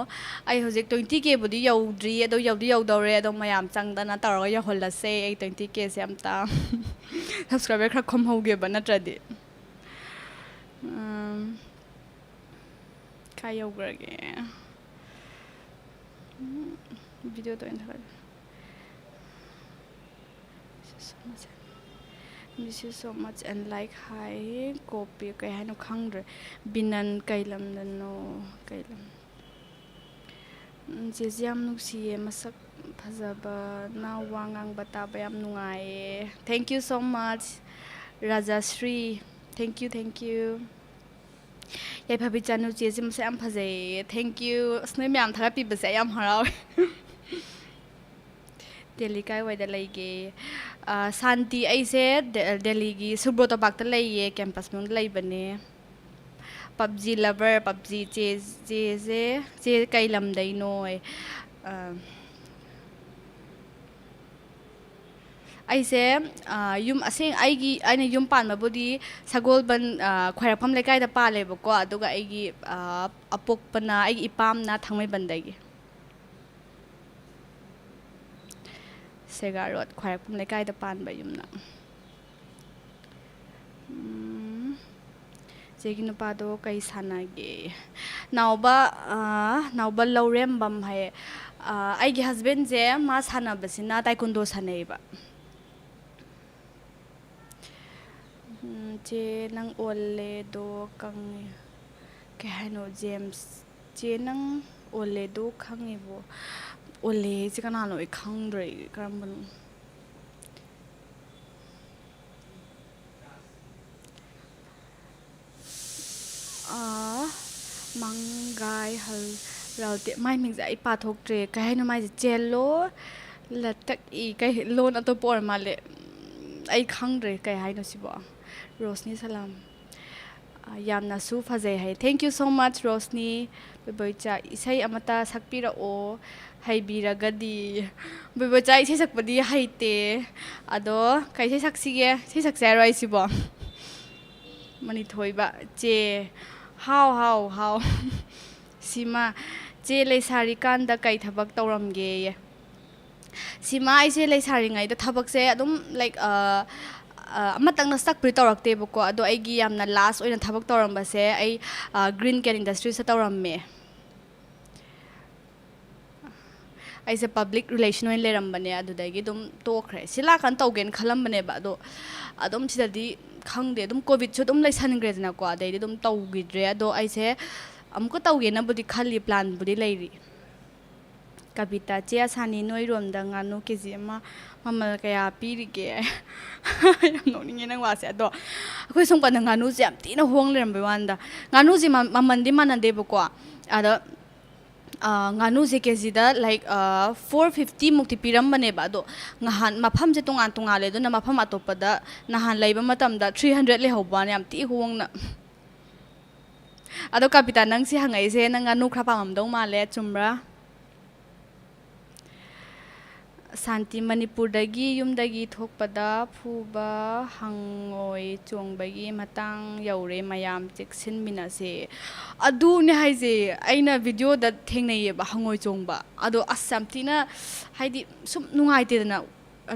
ꯑꯩ ꯍꯧꯖꯤꯛ 20Kꯕꯨꯗꯤ ꯌꯧꯗ꯭ꯔꯤ ꯑꯗꯣ ꯌꯧꯗꯧꯔꯦ ꯑꯗꯣ ꯃꯌꯥꯝ ꯆꯪꯗꯅ ꯇꯧꯔꯒ ꯌꯧꯍꯜꯂꯁꯦ ꯑꯩ 20Kꯁꯦ ꯑꯝꯇ ꯁꯕꯁꯀ꯭ꯔꯥꯏꯕꯔ ꯈꯔ ꯈꯣꯝꯍꯧꯒꯦꯕ ꯅꯠꯇ꯭ꯔꯗꯤ ꯀꯥꯏ ꯌꯧꯈ꯭ꯔꯒꯦ ꯚꯤꯗꯤꯑꯣ ꯇꯣꯏꯅ ꯊꯥꯒꯠꯂꯦ miss you so much and like ꯍꯥꯏ ꯀꯣꯄꯤ ꯀꯩ ꯍꯥꯏꯅꯣ ꯈꯪꯗ꯭ꯔꯦ ꯕꯤꯅꯟ ꯀꯩ ꯂꯝꯗꯅꯣ ꯀꯩ ꯂꯝ ꯆꯦꯁꯦ ꯌꯥꯝ ꯅꯨꯡꯁꯤꯌꯦ ꯃꯁꯛ ꯐꯖꯕꯅ ꯋꯥ ꯉꯥꯡꯕ ꯇꯥꯕ ꯌꯥꯝ ꯅꯨꯡꯉꯥꯏꯌꯦ thank you so much Rajashree thank you ꯌꯥꯏꯐꯕꯤ ꯆꯥꯅꯨ ꯆꯦꯁꯦ ꯃꯁꯛ ꯌꯥꯝ ꯐꯖꯩꯌꯦ ꯊꯦꯡꯛ ꯌꯨ ꯑꯁ ꯅꯣꯏ ꯃꯌꯥꯝ ꯊꯥꯒꯠꯄꯤꯕꯁꯦ ꯑꯩ ꯌꯥꯝ ꯍꯔꯥꯎꯋꯦ ꯗꯦꯜꯂꯤ ꯀꯥꯏꯋꯥꯏꯗ ꯂꯩꯒꯦ ꯁꯥꯟꯇꯤ ꯑꯩꯁꯦ ꯗꯦꯜꯂꯤꯒꯤ ꯁꯨꯕ꯭ꯔꯣꯇꯣ ꯄꯥꯛꯇ ꯂꯩꯌꯦ ꯀꯦꯝꯄꯁ ꯃꯅꯨꯡꯗ ꯂꯩꯕꯅꯦ ꯄꯞꯖꯤ ꯂꯚꯔ ꯄꯞꯖꯤ ꯆꯦꯁꯦ ꯆꯦ ꯀꯩ ꯂꯝꯗꯩꯅꯣ ꯑꯩꯁꯦ ꯌꯨꯝ ꯑꯩꯅ ꯌꯨꯝ ꯄꯥꯟꯕꯕꯨꯗꯤ ꯁꯒꯣꯜꯕꯟ ꯈ꯭ꯋꯥꯏꯔꯥꯛꯄꯝ ꯂꯩꯀꯥꯏꯗ ꯄꯥꯜꯂꯦꯕꯀꯣ ꯑꯗꯨꯒ ꯑꯩꯒꯤ ꯑꯄꯣꯛꯄꯅ ꯑꯩꯒꯤ ꯏꯄꯥꯝꯅ ꯊꯥꯡꯃꯩꯕꯟꯗꯒꯤ ꯁꯦꯒꯥ ꯔꯣꯗ ꯈ꯭ꯋꯥꯏꯔꯥꯛꯄꯝ ꯂꯩꯀꯥꯏꯗ ꯄꯥꯟꯕ ꯌꯨꯝꯅ ꯆꯦꯒꯤ ꯅꯨꯄꯥꯗꯣ ꯀꯩ ꯁꯥꯟꯅꯒꯦ ꯅꯥꯎꯕ ꯂꯧꯔꯦꯝꯕꯝ ꯍꯥꯏꯌꯦ ꯑꯩꯒꯤ ꯍꯁꯕꯦꯟꯁꯦ ꯃꯥ ꯁꯥꯟꯅꯕꯁꯤꯅ ꯇꯥꯏꯀꯨꯟꯗꯣ ꯁꯥꯟꯅꯩꯌꯦꯕ ꯆꯦ ꯅꯪ ꯑꯣꯜꯂꯦꯗꯣ ꯀꯪꯉꯦ ꯀꯩ ꯍꯥꯏꯅꯣ ꯖꯦꯝꯁ ꯆꯦ ꯅꯪ ꯑꯣꯜꯂꯦꯗꯣ ꯈꯪꯉꯤꯕꯣ ꯑꯣꯜꯂꯦꯁꯦ ꯀꯅꯥꯅꯣ ꯑꯩ ꯈꯪꯗ꯭ꯔꯦ ꯀꯔꯝꯕꯅꯣ ꯃꯪꯒꯥꯏ ꯍꯜꯔꯥꯎꯇꯦ ꯃꯥꯏ ꯃꯤꯡꯁꯦ ꯑꯩ ꯄꯥꯊꯣꯛꯇ꯭ꯔꯦ ꯀꯩ ꯍꯥꯏꯅꯣ ꯃꯥꯏꯁꯦ ꯆꯦꯜꯂꯣ ꯂꯇꯛꯏ ꯀꯩ ꯂꯣꯟ ꯑꯇꯣꯞꯄ ꯑꯣꯏꯔ ꯃꯥꯜꯂꯦ ꯑꯩ ꯈꯪꯗ꯭ꯔꯦ ꯀꯩ ꯍꯥꯏꯅꯣ ꯁꯤꯕꯣ ꯔꯣꯁꯅꯤ ꯁꯂꯥꯝ ꯌꯥꯝꯅꯁꯨ ꯐꯖꯩ ꯍꯥꯏ ꯊꯦꯡꯛ ꯌꯨ ꯁꯣ ꯃꯆ ꯔꯣꯁꯅꯤ ꯕꯣꯏꯕꯣꯏꯆꯥ ꯏꯁꯩ ꯑꯃꯇ ꯁꯛꯄꯤꯔꯛꯑꯣ ꯍꯩꯕꯤꯔꯒꯗꯤ ꯕꯣꯏꯕꯣꯏꯆꯥ ꯏꯁꯩ ꯁꯛꯄꯗꯤ ꯍꯩꯇꯦ ꯑꯗꯣ ꯀꯩ ꯏꯁꯩ ꯁꯛꯁꯤꯒꯦ ꯏꯁꯩ ꯁꯛꯁꯦ ꯍꯥꯏꯔꯣ ꯑꯩꯁꯤꯕꯣ ꯃꯅꯤꯊꯣꯏꯕ ꯆꯦ ꯍꯥꯎ ꯁꯤꯃꯥ ꯆꯦ ꯂꯩꯁꯥꯔꯤꯀꯥꯟꯗ ꯀꯩ ꯊꯕꯛ ꯇꯧꯔꯝꯒꯦꯌꯦ ꯁꯤꯃꯥ ꯑꯩꯁꯦ ꯂꯩꯁꯥꯔꯤꯉꯩꯗ ꯊꯕꯛꯁꯦ ꯑꯗꯨꯝ ꯂꯥꯏꯛ ꯑꯃꯇꯪꯅ ꯁꯛꯄꯨꯗꯤ ꯇꯧꯔꯛꯇꯦꯕꯀꯣ ꯑꯗꯣ ꯑꯩꯒꯤ ꯌꯥꯝꯅ ꯂꯥꯁ ꯑꯣꯏꯅ ꯊꯕꯛ ꯇꯧꯔꯝꯕꯁꯦ ꯑꯩ ꯒ꯭ꯔꯤꯟ ꯀꯦꯟ ꯏꯟꯗꯁꯇ꯭ꯔꯤꯁꯇ ꯇꯧꯔꯝꯃꯦ ꯑꯩꯁꯦ ꯄꯕ꯭ꯂꯤꯛ ꯔꯤꯂꯦꯁꯟ ꯑꯣꯏꯅ ꯂꯩꯔꯝꯕꯅꯦ ꯑꯗꯨꯗꯒꯤ ꯑꯗꯨꯝ ꯇꯣꯛꯈ꯭ꯔꯦ ꯁꯤ ꯂꯥꯛꯀꯥꯟꯗ ꯇꯧꯒꯦꯅ ꯈꯜꯂꯝꯕꯅꯦꯕ ꯑꯗꯣ ꯑꯗꯨꯝ ꯁꯤꯗꯗꯤ ꯈꯪꯗꯦ ꯑꯗꯨꯝ ꯀꯣꯚꯤꯠꯁꯨ ꯑꯗꯨꯝ ꯂꯩꯁꯟꯈ꯭ꯔꯦꯗꯅꯀꯣ ꯑꯗꯩꯗꯤ ꯑꯗꯨꯝ ꯇꯧꯈꯤꯗ꯭ꯔꯦ ꯑꯗꯣ ꯑꯩꯁꯦ ꯑꯃꯨꯛꯀ ꯇꯧꯒꯦꯅꯕꯨꯗꯤ ꯈꯜꯂꯤ ꯄ꯭ꯂꯥꯟꯕꯨꯗꯤ ꯂꯩꯔꯤ ꯀꯕꯤꯇꯥ ꯆꯦ ꯑꯁꯥꯅꯤ ꯅꯣꯏꯔꯣꯝꯗ ꯉꯥꯅꯨ ꯀꯦꯖꯤ ꯑꯃ ꯃꯃꯜ ꯀꯌꯥ ꯄꯤꯔꯤꯒꯦ ꯌꯥꯝ ꯅꯣꯛꯅꯤꯡꯉꯦ ꯅꯪ ꯋꯥꯁꯦ ꯑꯗꯣ ꯑꯩꯈꯣꯏ ꯁꯨꯝ ꯀꯥꯟꯗ ꯉꯥꯅꯨꯁꯦ ꯌꯥꯝ ꯊꯤꯅ ꯍꯣꯡ ꯂꯩꯔꯝꯕꯩ ꯋꯥꯟꯗ ꯉꯥꯅꯨꯁꯦ ꯃꯃꯜꯗꯤ ꯃꯥꯟꯅꯗꯦꯕꯀꯣ ꯑꯗ ꯉꯥꯅꯨꯁꯦ ꯀꯦꯖꯤꯗ ꯂꯥꯏꯛ 450 ꯃꯨꯛꯇꯤ ꯄꯤꯔꯝꯕꯅꯦꯕ ꯑꯗꯣ ꯅꯍꯥꯟ ꯃꯐꯝꯁꯦ ꯇꯣꯉꯥꯜꯂꯦ ꯑꯗꯨꯅ ꯃꯐꯝ ꯑꯇꯣꯞꯄꯗ ꯅꯍꯥꯟ ꯂꯩꯕ ꯃꯇꯝꯗ 300 ꯂꯩꯍꯧꯕꯅ ꯌꯥꯝ ꯊꯤ ꯍꯣꯡꯅ ꯑꯗꯣ ꯀꯄꯤꯇꯥ ꯅꯪ ꯁꯤ ꯍꯪꯉꯛꯏꯁꯦ ꯅꯪ ꯉꯥꯅꯨ ꯈꯔ ꯄꯥꯝꯃꯝꯗꯧ ꯃꯥꯜꯂꯦ ꯆꯨꯝꯕ꯭ꯔꯥ ꯁꯥꯟꯇꯤ ꯃꯅꯤꯄꯨꯔꯗꯒꯤ ꯌꯨꯝꯗꯒꯤ ꯊꯣꯛꯄꯗ ꯐꯨꯕ ꯍꯪꯉꯣꯏ ꯆꯣꯡꯕꯒꯤ ꯃꯇꯥꯡ ꯌꯧꯔꯦ ꯃꯌꯥꯝ ꯆꯦꯛꯁꯤꯟꯃꯤꯟꯅꯁꯦ ꯑꯗꯨꯅꯦ ꯍꯥꯏꯁꯦ ꯑꯩꯅ ꯚꯤꯗꯤꯑꯣꯗ ꯊꯦꯡꯅꯩꯌꯦꯕ ꯍꯪꯉꯣꯏ ꯆꯣꯡꯕ ꯑꯗꯣ ꯑꯁ ꯌꯥꯝ ꯊꯤꯅ ꯍꯥꯏꯗꯤ ꯁꯨꯝ ꯅꯨꯡꯉꯥꯏꯇꯦꯗꯅ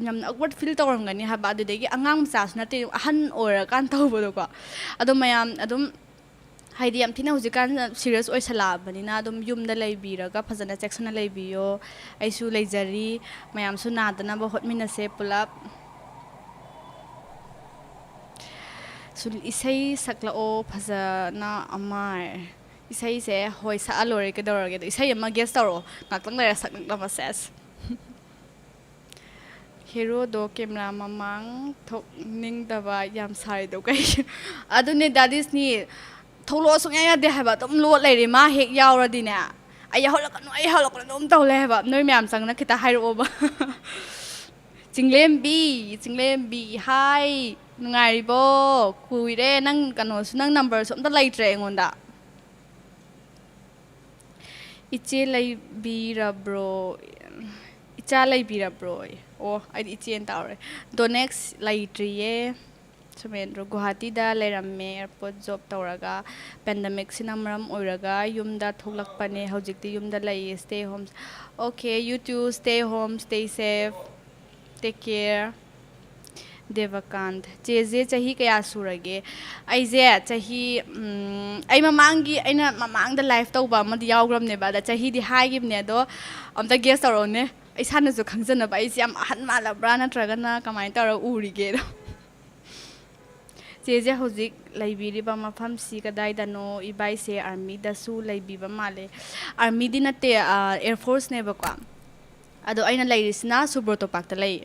ꯌꯥꯝꯅ ꯑꯛꯋꯥꯔꯗ ꯐꯤꯜ ꯇꯧꯔꯝꯒꯅꯤ ꯍꯥꯏꯕ ꯑꯗꯨꯗꯒꯤ ꯑꯉꯥꯡ ꯃꯆꯥꯁꯨ ꯅꯠꯇꯦ ꯑꯍꯟ ꯑꯣꯏꯔꯀꯥꯟꯗ ꯇꯧꯕꯗꯣꯀꯣ ꯑꯗꯣ ꯃꯌꯥꯝ ꯑꯗꯨꯝ ꯍꯥꯏꯗꯤ ꯌꯥꯝ ꯊꯤꯅ ꯍꯧꯖꯤꯛꯀꯥꯟ ꯁꯤꯔꯤꯌꯁ ꯑꯣꯏꯁꯜꯂꯛꯑꯕꯅꯤꯅ ꯑꯗꯨꯝ ꯌꯨꯝꯗ ꯂꯩꯕꯤꯔꯒ ꯐꯖꯅ ꯆꯦꯛꯁꯤꯟꯅ ꯂꯩꯕꯤꯌꯣ ꯑꯩꯁꯨ ꯂꯩꯖꯔꯤ ꯃꯌꯥꯝꯁꯨ ꯅꯥꯗꯅꯕ ꯍꯣꯠꯃꯤꯟꯅꯁꯦ ꯄꯨꯂꯞ ꯏꯁꯩ ꯁꯛꯂꯛꯑꯣ ꯐꯖꯅ ꯑꯃ ꯏꯁꯩꯁꯦ ꯍꯣꯏ ꯁꯛꯑ ꯂꯣꯏꯔꯦ ꯀꯩꯗꯧꯔꯒꯦ ꯑꯗꯣ ꯏꯁꯩ ꯑꯃ ꯒꯦꯁ ꯇꯧꯔꯛꯑꯣ ꯉꯥꯛꯇꯪ ꯂꯩꯔ ꯁꯛꯂꯛꯅꯕ ꯁꯦꯁ ꯍꯦꯔꯣꯗꯣ ꯀꯦꯃꯦꯔꯥ ꯃꯃꯥꯡ ꯊꯣꯛꯅꯤꯡꯗꯕ ꯌꯥꯝ ꯁꯥꯔꯤꯗꯣ ꯀꯩꯒꯤꯅꯣ ꯑꯗꯨꯅꯦ ꯗꯥꯗꯤꯁꯅꯤ ꯊꯣꯛꯂꯛꯑꯣ ꯁꯨꯡꯌꯥ ꯌꯥꯗꯦ ꯍꯥꯏꯕ ꯑꯗꯨꯝ ꯂꯣꯠ ꯂꯩꯔꯦ ꯃꯥ ꯍꯦꯛ ꯌꯥꯎꯔꯗꯤꯅꯦ ꯑꯩ ꯍꯧꯂꯛꯀꯅꯨ ꯑꯗꯨꯝ ꯇꯧ ꯂꯩ ꯍꯥꯏꯕ ꯅꯣꯏ ꯃꯌꯥꯝ ꯆꯪꯅ ꯈꯤꯇ ꯍꯥꯏꯔꯛꯑꯣꯕ ꯆꯤꯡꯂꯦꯝꯕꯤ ꯍꯥꯏ ꯅꯨꯡꯉꯥꯏꯔꯤꯕꯣ ꯀꯨꯏꯔꯦ ꯅꯪ ꯀꯩꯅꯣꯁꯨ ꯅꯪ ꯅꯝꯕꯔꯁꯨ ꯑꯝꯇ ꯂꯩꯇ꯭ꯔꯦ ꯑꯩꯉꯣꯟꯗ ꯏꯆꯦ ꯂꯩꯕꯤꯔꯕ꯭ꯔꯣ ꯏꯆꯥ ꯂꯩꯕꯤꯔꯕ꯭ꯔꯣ ꯑꯣ ꯑꯩꯗꯤ ꯏꯆꯦꯅ ꯇꯥꯎꯔꯦ ꯗꯣꯅꯦꯛꯁ ꯂꯩꯇ꯭ꯔꯤꯌꯦ ꯁꯨꯃꯦꯟꯗ꯭ꯔꯣ ꯒꯨꯍꯥꯇꯤꯗ ꯂꯩꯔꯝꯃꯦ ꯑꯦꯌꯥꯔꯄꯣꯔꯠ ꯖꯣꯕ ꯇꯧꯔꯒ ꯄꯦꯟꯗꯃꯤꯛꯁꯤꯅ ꯃꯔꯝ ꯑꯣꯏꯔꯒ ꯌꯨꯝꯗ ꯊꯣꯛꯂꯛꯄꯅꯦ ꯍꯧꯖꯤꯛꯇꯤ ꯌꯨꯝꯗ ꯂꯩꯌꯦ stay home okay you too stay home stay safe take care Debkanta ꯆꯦꯁꯦ ꯆꯍꯤ ꯀꯌꯥ ꯁꯨꯔꯒꯦ ꯑꯩꯁꯦ ꯆꯍꯤ ꯑꯩꯅ ꯃꯃꯥꯡꯗ ꯂꯥꯏꯐ ꯇꯧꯕ ꯑꯃꯗꯤ ꯌꯥꯎꯈ꯭ꯔꯕꯅꯦꯕ ꯑꯗ ꯆꯍꯤꯗꯤ ꯍꯥꯏꯈꯤꯕꯅꯦ ꯑꯗꯣ ꯑꯝꯇ ꯒꯦꯁ ꯇꯧꯔꯛꯑꯣꯅꯦ ꯏꯁꯥꯅꯁꯨ ꯈꯪꯖꯅꯕ ꯑꯩꯁꯦ ꯌꯥꯝ ꯑꯍꯟ ꯃꯥꯜꯂꯕ꯭ꯔꯥ ꯅꯠꯇ꯭ꯔꯒꯅ ꯀꯃꯥꯏꯅ ꯇꯧꯔ ꯎꯔꯤꯒꯦꯗꯣ ꯆꯦꯁꯦ ꯍꯧꯖꯤꯛ ꯂꯩꯕꯤꯔꯤꯕ ꯃꯐꯝꯁꯤ ꯀꯗꯥꯏꯗꯅꯣ ꯏꯕꯥꯏꯁꯦ ꯑꯥꯔꯃꯤꯗꯁꯨ ꯂꯩꯕꯤꯕ ꯃꯥꯜꯂꯦ ꯑꯥꯔꯃꯤꯗꯤ ꯅꯠꯇꯦ ꯑꯦꯌꯔ ꯐꯣꯔꯁꯅꯦꯕꯀꯣ ꯑꯗꯣ ꯑꯩꯅ ꯂꯩꯔꯤꯁꯤꯅ ꯁꯨꯕ꯭ꯔꯣꯇꯣꯄꯥꯛꯇ ꯂꯩ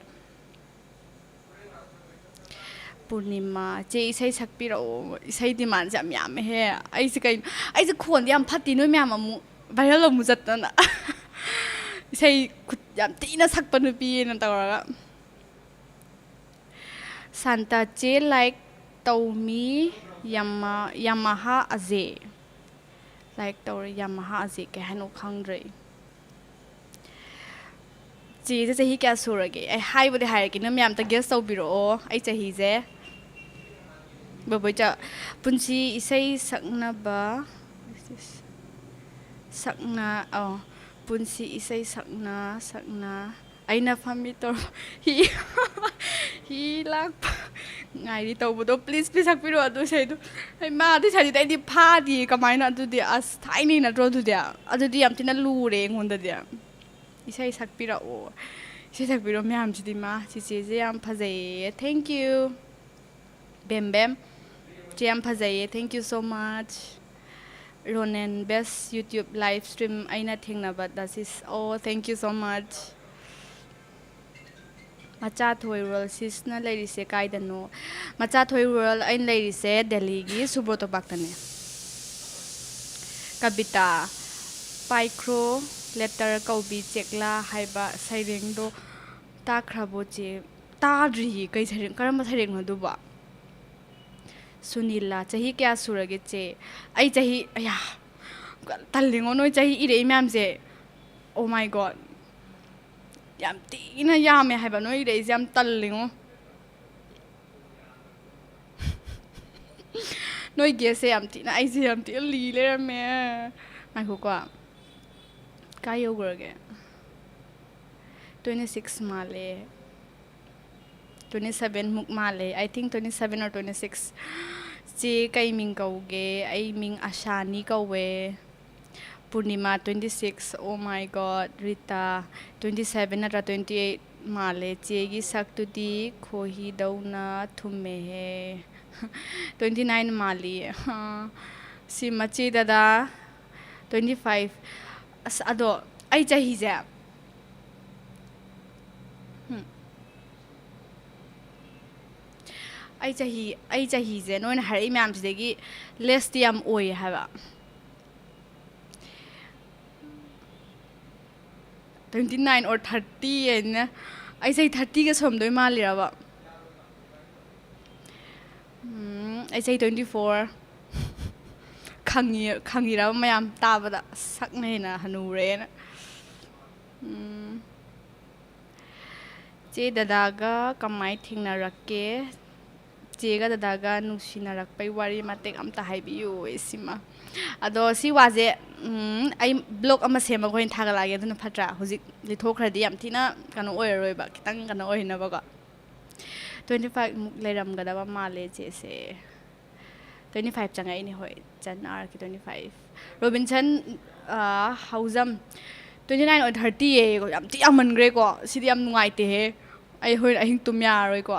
ꯄꯨꯔꯅꯤꯃꯥ ꯆꯦ ꯏꯁꯩ ꯁꯛꯄꯤꯔꯛꯑꯣ ꯏꯁꯩ ꯗꯤꯃꯥꯟꯁꯦ ꯌꯥꯝ ꯌꯥꯝꯃꯦꯍꯦ ꯑꯩꯁꯦ ꯀꯩꯅꯣ ꯑꯩꯁꯦ ꯈꯣꯟꯗꯤ ꯌꯥꯝ ꯐꯠꯇꯦ ꯅꯣꯏ ꯃꯌꯥꯝ ꯑꯃꯨꯛ ꯚꯥꯏꯔꯦꯜ ꯑꯃꯨꯛ ꯆꯠꯇꯅ ꯏꯁꯩ ꯌꯥꯝ ꯊꯤꯅ ꯁꯛꯄ ꯅꯨꯄꯤꯅ ꯇꯧꯔꯒ ꯁꯥꯟꯇꯥ ꯆꯦ ꯂꯥꯏꯛ ꯇꯧꯃꯤ ꯌꯥꯃꯥꯍꯥ ꯑꯖꯦ ꯂꯥꯏꯛ ꯇꯧꯔꯦ ꯌꯥꯃꯥꯍꯥ ꯑꯖꯦ ꯀꯩ ꯍꯥꯏꯅꯣ ꯈꯪꯗ꯭ꯔꯦ ꯆꯦꯁꯦ ꯆꯍꯤ ꯀꯌꯥ ꯁꯨꯔꯒꯦ ꯑꯩ ꯍꯥꯏꯕꯨꯗꯤ ꯍꯥꯏꯔꯛꯀꯦ ꯅꯪ ꯃꯌꯥꯝꯇ ꯒꯦꯁ ꯇꯧꯕꯤꯔꯛꯑꯣ ꯑꯩ ꯆꯍꯤꯁꯦ ꯕꯕꯣꯏꯆꯥ ꯄꯨꯟꯁꯤ ꯏꯁꯩ ꯄꯨꯟꯁꯤ ꯏꯁꯩ ꯁꯛꯅ ꯑꯩꯅ ꯐꯝꯃꯤ ꯇꯧꯔ ꯍꯤ ꯂꯥꯛꯄ ꯉꯥꯏꯔꯤ ꯇꯧꯕꯗꯣ ꯄ꯭ꯂꯤꯖ ꯁꯛꯄꯤꯔꯣ ꯑꯗꯨ ꯏꯁꯩꯗꯣ ꯑꯩ ꯃꯥꯗꯤ ꯁꯥꯗꯤꯗ ꯑꯩꯗꯤ ꯐꯥꯗꯤ ꯀꯃꯥꯏꯅ ꯑꯗꯨꯗꯤ ꯑꯁ ꯊꯥꯏꯅꯤ ꯅꯠꯇ꯭ꯔꯣ ꯑꯗꯨꯗꯤ ꯌꯥꯝ ꯊꯤꯅ ꯂꯨꯔꯦ ꯑꯩꯉꯣꯟꯗꯗꯤ ꯏꯁꯩ ꯁꯛꯄꯤꯔꯛꯑꯣ ꯏꯁꯩ ꯁꯛꯄꯤꯔꯛꯑꯣ ꯃꯌꯥꯝꯁꯤꯗꯤ ꯃꯥ ꯆꯤꯆꯦꯁꯦ ꯌꯥꯝ ꯐꯖꯩꯌꯦ ꯊꯦꯡꯀ꯭ꯌꯨ ꯕꯦꯝ ꯆꯦ ꯌꯥꯝ ꯐꯖꯩꯌꯦ ꯊꯦꯡꯀ꯭ꯌꯨ ꯁꯣ ꯃꯆ ꯔꯣꯅꯦꯟ ꯕꯦꯁ ꯌꯨꯇ꯭ꯌꯨꯕ ꯂꯥꯏꯚ ꯁ꯭ꯇ꯭ꯔꯤꯝ ꯑꯩꯅ ꯊꯦꯡꯅꯕꯗ ꯁꯤꯁ ꯑꯣ ꯊꯦꯡꯀ꯭ꯌꯨ ꯁꯣ ꯃꯆ ꯃꯆꯥꯊꯣꯏ ꯔꯨꯔꯦꯜ ꯁꯤꯁꯅ ꯂꯩꯔꯤꯁꯦ ꯀꯥꯏꯗꯅꯣ ꯃꯆꯥꯊꯣꯏ ꯔꯨꯔꯦꯜ ꯑꯩꯅ ꯂꯩꯔꯤꯁꯦ ꯗꯦꯜꯂꯤꯒꯤ ꯁꯨꯕ꯭ꯔꯣꯇꯣꯄꯥꯛꯇꯅꯦ ꯀꯕꯤꯇꯥ ꯄꯥꯏꯈ꯭ꯔꯣ ꯂꯦꯇꯔ ꯀꯧꯕꯤ ꯆꯦꯛꯂꯥ ꯍꯥꯏꯕ ꯁꯩꯔꯦꯡꯗꯣ ꯇꯥꯈ꯭ꯔꯕꯣ ꯆꯦ ꯇꯥꯗ꯭ꯔꯤꯌꯦ ꯀꯩ ꯁꯩꯔꯦꯡ ꯀꯔꯝꯕ ꯁꯩꯔꯦꯡꯅꯣ ꯑꯗꯨꯕꯣ ꯁꯨꯅꯤꯂꯥ ꯆꯍꯤ ꯀꯌꯥ ꯁꯨꯔꯒꯦ ꯆꯦ ꯑꯩ ꯆꯍꯤ ꯑꯌꯥ ꯇꯜꯂꯤꯉꯣ ꯅꯣꯏ ꯆꯍꯤ ꯏꯔꯛꯏ ꯃꯌꯥꯝꯁꯦ ꯑꯣ ꯃꯥꯏ ꯒꯣꯠ ꯌꯥꯝ ꯊꯤꯅ ꯌꯥꯝꯃꯦ ꯍꯥꯏꯕ ꯅꯣꯏ ꯏꯔꯛꯏꯁꯦ ꯌꯥꯝ ꯇꯜꯂꯤꯉꯣ ꯅꯣꯏ ꯒꯦꯁꯁꯦ ꯌꯥꯝ ꯊꯤꯅ ꯑꯩꯁꯦ ꯌꯥꯝ ꯊꯤꯅ ꯂꯤ ꯂꯩꯔꯝꯃꯦ ꯉꯥꯏꯈꯣꯀꯣ ꯀꯥꯏ ꯌꯧꯈ꯭ꯔꯒꯦ 26 ꯃꯥꯜꯂꯦ 27 ꯃꯨꯛ ꯃꯥꯜꯂꯦ ꯑꯥꯏ ꯊꯤꯡ 27 or 26 ꯆꯦ ꯀꯩ ꯃꯤꯡ ꯀꯧꯒꯦ ꯑꯩ ꯃꯤꯡ ꯑꯁꯥꯅꯤ ꯀꯧꯋꯦ ꯄꯨꯔꯅꯤꯃꯥ 26 ꯑꯣ ꯃꯥꯏ ꯒꯣꯠ ꯔꯤꯇꯥ 27 ꯅꯠꯇ꯭ꯔ 28 ꯃꯥꯜꯂꯦ ꯆꯦꯒꯤ ꯁꯛꯇꯨꯗꯤ ꯈꯣꯍꯤꯗꯧꯅ ꯊꯨꯝꯃꯦꯍꯦ 29 ꯃꯥꯜꯂꯤ ꯁꯤ ꯃꯆꯦꯗꯗ 25 ꯑꯁ ꯑꯗꯣ ꯑꯩ ꯆꯍꯤꯁꯦ ꯑꯩ ꯆꯍꯤꯁꯦ ꯅꯣꯏꯅ ꯍꯥꯏꯔꯛꯏ ꯃꯌꯥꯝꯁꯤꯗꯒꯤ ꯂꯦꯁꯇꯤ ꯌꯥꯝ ꯑꯣꯏꯌꯦ ꯍꯥꯏꯕ 29 or 30 ꯍꯥꯏꯅ ꯑꯩ ꯆꯍꯤ 30ꯒ ꯁꯨꯔꯝꯗꯣꯏ ꯃꯥꯜꯂꯤꯔꯕ ꯑꯩ ꯆꯍꯤ 24 ꯈꯪꯉꯤꯔꯕ ꯃꯌꯥꯝ ꯇꯥꯕꯗ ꯁꯛꯅ ꯍꯦꯟꯅ ꯍꯅꯨꯔꯦꯅ ꯆꯦ ꯗꯗꯥꯒ ꯀꯃꯥꯏ ꯊꯦꯡꯅꯔꯛꯀꯦ ꯆꯦꯒ ꯗꯗꯥꯒ ꯅꯨꯡꯁꯤꯅꯔꯛꯄꯩ ꯋꯥꯔꯤ ꯃꯇꯦꯛ ꯑꯝꯇ ꯍꯥꯏꯕꯤꯌꯨ ꯁꯤꯃ ꯑꯗꯣ ꯁꯤ ꯋꯥꯁꯦ ꯑꯩ ꯕ꯭ꯂꯣꯛ ꯑꯃ ꯁꯦꯝꯃꯒ ꯑꯣꯏꯅ ꯊꯥꯒꯠꯂꯛꯑꯒꯦ ꯑꯗꯨꯅ ꯐꯠꯇ꯭ꯔꯥ ꯍꯧꯖꯤꯛ ꯂꯤꯊꯣꯛꯈ꯭ꯔꯗꯤ ꯌꯥꯝ ꯊꯤꯅ ꯀꯩꯅꯣ ꯑꯣꯏꯔꯔꯣꯏꯕ ꯈꯤꯇꯪ ꯀꯩꯅꯣ ꯑꯣꯏꯅꯕꯀꯣ 25 ꯃꯨꯛ ꯂꯩꯔꯝꯒꯗꯕ ꯃꯥꯜꯂꯦ ꯆꯦꯁꯦ 25 ꯆꯪꯉꯛꯏꯅꯦ ꯍꯣꯏ ꯆꯟ ꯑꯥꯔꯀꯤ 25 ꯔꯣꯕꯤꯟꯁꯟ ꯍꯧꯖꯝ 29 or 30 ꯌꯥꯝ ꯊꯤ ꯌꯥꯝꯃꯟꯈ꯭ꯔꯦꯀꯣ ꯁꯤꯗꯤ ꯌꯥꯝ ꯅꯨꯡꯉꯥꯏꯇꯦꯍꯦ ꯑꯩ ꯍꯣꯔꯦꯟ ꯑꯍꯤꯡ ꯇꯨꯝ ꯌꯥꯔꯔꯣꯏꯀꯣ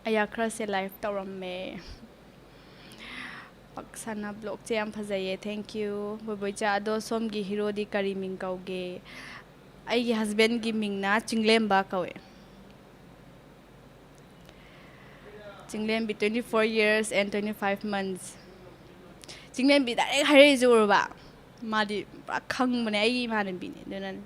ꯑꯌꯥ ꯈꯔꯁꯦ ꯂꯥꯏꯐ ꯇꯧꯔꯝꯃꯦ ꯄꯛꯁꯅꯥ ꯕ꯭ꯂꯣꯛꯁꯦ ꯌꯥꯝ ꯐꯖꯩꯌꯦ ꯊꯦꯡꯀ꯭ꯌꯨ ꯕꯣꯏꯕꯣꯏꯆꯥ ꯑꯗꯣ ꯁꯣꯝꯒꯤ ꯍꯤꯔꯣꯗꯤ ꯀꯔꯤ ꯃꯤꯡ ꯀꯧꯒꯦ ꯑꯩꯒꯤ ꯍꯁꯕꯦꯟꯒꯤ ꯃꯤꯡꯅ ꯆꯤꯡꯂꯦꯝꯕ ꯀꯧꯋꯦ ꯆꯤꯡꯂꯦꯝꯕꯤ 24 years and 25 months ꯆꯤꯡꯂꯦꯝꯕꯤ ꯗꯥꯏꯔꯦꯛ ꯍꯥꯏꯔꯛꯏꯁꯦ ꯎꯔꯕ ꯃꯥꯗꯤ ꯄꯨꯔꯥ ꯈꯪꯕꯅꯦ ꯑꯩꯒꯤ ꯏꯃꯥꯟꯅꯕꯤꯅꯦ ꯑꯗꯨꯅꯅꯦ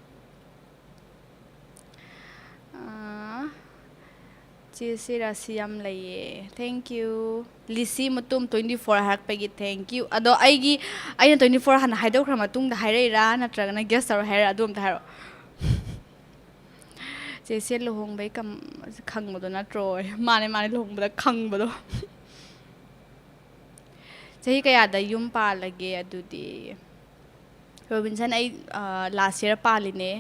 ꯆꯦꯁꯦ ꯔꯥꯁꯤ ꯌꯥꯝ ꯂꯩꯌꯦ ꯊꯦꯡꯀ꯭ꯌꯨ ꯂꯤꯁꯤ ꯃꯇꯨꯝ 24 ꯍꯥꯏꯔꯛꯄꯒꯤ ꯊꯦꯡꯀ꯭ꯌꯨ ꯑꯗꯣ ꯑꯩꯅ 24 ꯍꯥꯟꯅ ꯍꯥꯏꯗꯣꯛꯈ꯭ꯔ ꯃꯇꯨꯡꯗ ꯍꯥꯏꯔꯛꯏꯔꯥ ꯅꯠꯇ꯭ꯔꯒꯅ ꯒꯦꯁ ꯇꯧꯔ ꯍꯥꯏꯔꯛꯑꯥ ꯑꯗꯨ ꯑꯝꯇ ꯍꯥꯏꯔꯛꯑꯣ ꯆꯦꯁꯦ ꯂꯨꯍꯣꯡꯕꯩ ꯈꯪꯕꯗꯣ ꯅꯠꯇ꯭ꯔꯣ ꯃꯥꯅꯦ ꯂꯨꯍꯣꯡꯕꯗ ꯈꯪꯕꯗꯣ ꯆꯍꯤ ꯀꯌꯥꯗ ꯌꯨꯝ ꯄꯥꯜꯂꯒꯦ ꯑꯗꯨꯗꯤ ꯔꯣꯕꯤꯟꯁꯟ ꯑꯩ ꯂꯥꯁ ꯌꯔ ꯄꯥꯜꯂꯤꯅꯦ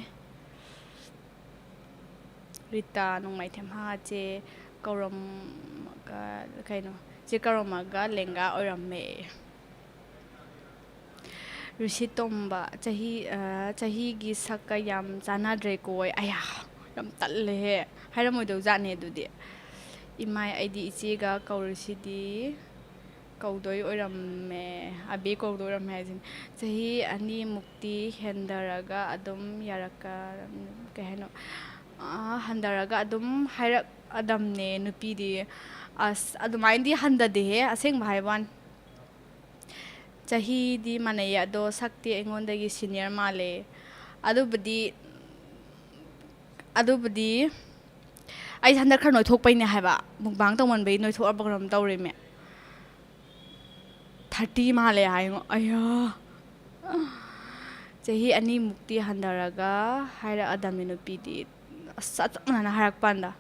ꯔꯤꯇꯥ ꯅꯣꯡꯃꯥꯏꯊꯦꯝ ꯆꯦ ꯀꯧꯔꯝꯃꯒ ꯀꯩꯅꯣ ꯆꯦ ꯀꯧꯔꯝꯃꯒ ꯂꯦꯡꯒꯥ ꯑꯣꯏꯔꯝꯃꯦ ꯔꯤꯁꯤꯇꯣꯝꯕ ꯆꯍꯤꯒꯤ ꯁꯛꯀ ꯌꯥꯝ ꯆꯥꯟꯅꯗ꯭ꯔꯦꯀꯣ ꯑꯌꯥ ꯌꯥꯝ ꯇꯜꯂꯦꯍꯦ ꯍꯥꯏꯔꯝꯃꯣꯏꯗꯧꯖꯥꯠꯅꯦ ꯑꯗꯨꯗꯤ ꯏꯃꯥꯏ ꯑꯩꯗꯤ ꯏꯆꯦꯒ ꯀꯧꯔꯤꯁꯤꯗꯤ ꯀꯧꯗꯣꯏ ꯑꯣꯏꯔꯝꯃꯦ ꯑꯕꯦ ꯀꯧꯗꯣꯏ ꯑꯣꯏꯔꯝꯃꯦ ꯍꯥꯏꯁꯤꯅꯦ ꯆꯍꯤ 2ꯃꯨꯛꯇꯤ ꯍꯦꯟꯊꯔꯒ ꯑꯗꯨꯝ ꯀꯩ ꯍꯥꯏꯅꯣ ꯍꯟꯊꯔꯒ ꯑꯗꯨꯝ ꯍꯥꯏꯔꯛꯑꯗꯝꯅꯦ ꯅꯨꯄꯤꯗꯤ ꯑꯁ ꯑꯗꯨꯃꯥꯏꯅꯗꯤ ꯍꯟꯊꯗꯦꯍꯦ ꯑꯁꯦꯡꯕ ꯍꯥꯏꯕ ꯋꯥꯅꯤ ꯆꯍꯤꯗꯤ ꯃꯥꯟꯅꯩꯌꯦ ꯑꯗꯣ ꯁꯛꯇꯤ ꯑꯩꯉꯣꯟꯗꯒꯤ ꯁꯤꯅꯤꯌꯔ ꯃꯥꯜꯂꯦ ꯑꯗꯨꯕꯨꯗꯤ ꯑꯩ ꯍꯟꯗꯛ ꯈꯔ ꯅꯣꯏꯊꯣꯛꯄꯩꯅꯦ ꯍꯥꯏꯕ ꯃꯨꯛꯕꯥꯡ ꯇꯧꯃꯟꯕꯩ ꯅꯣꯏꯊꯣꯛꯑꯕ ꯀꯩꯅꯣꯝ ꯇꯧꯔꯦꯃꯦ 30 ꯃꯥꯜꯂꯦ ꯍꯥꯏꯉꯣ ꯑꯌꯥ ꯆꯍꯤ 2 ꯃꯨꯛꯇꯤ ꯍꯟꯊꯔꯒ ꯍꯥꯏꯔꯛꯑꯗꯝꯅꯤ ꯅꯨꯄꯤꯗꯤ ꯑꯁ ꯆꯞ ꯃꯥꯟꯅꯅ ꯍꯥꯏꯔꯛꯄꯥꯟꯗ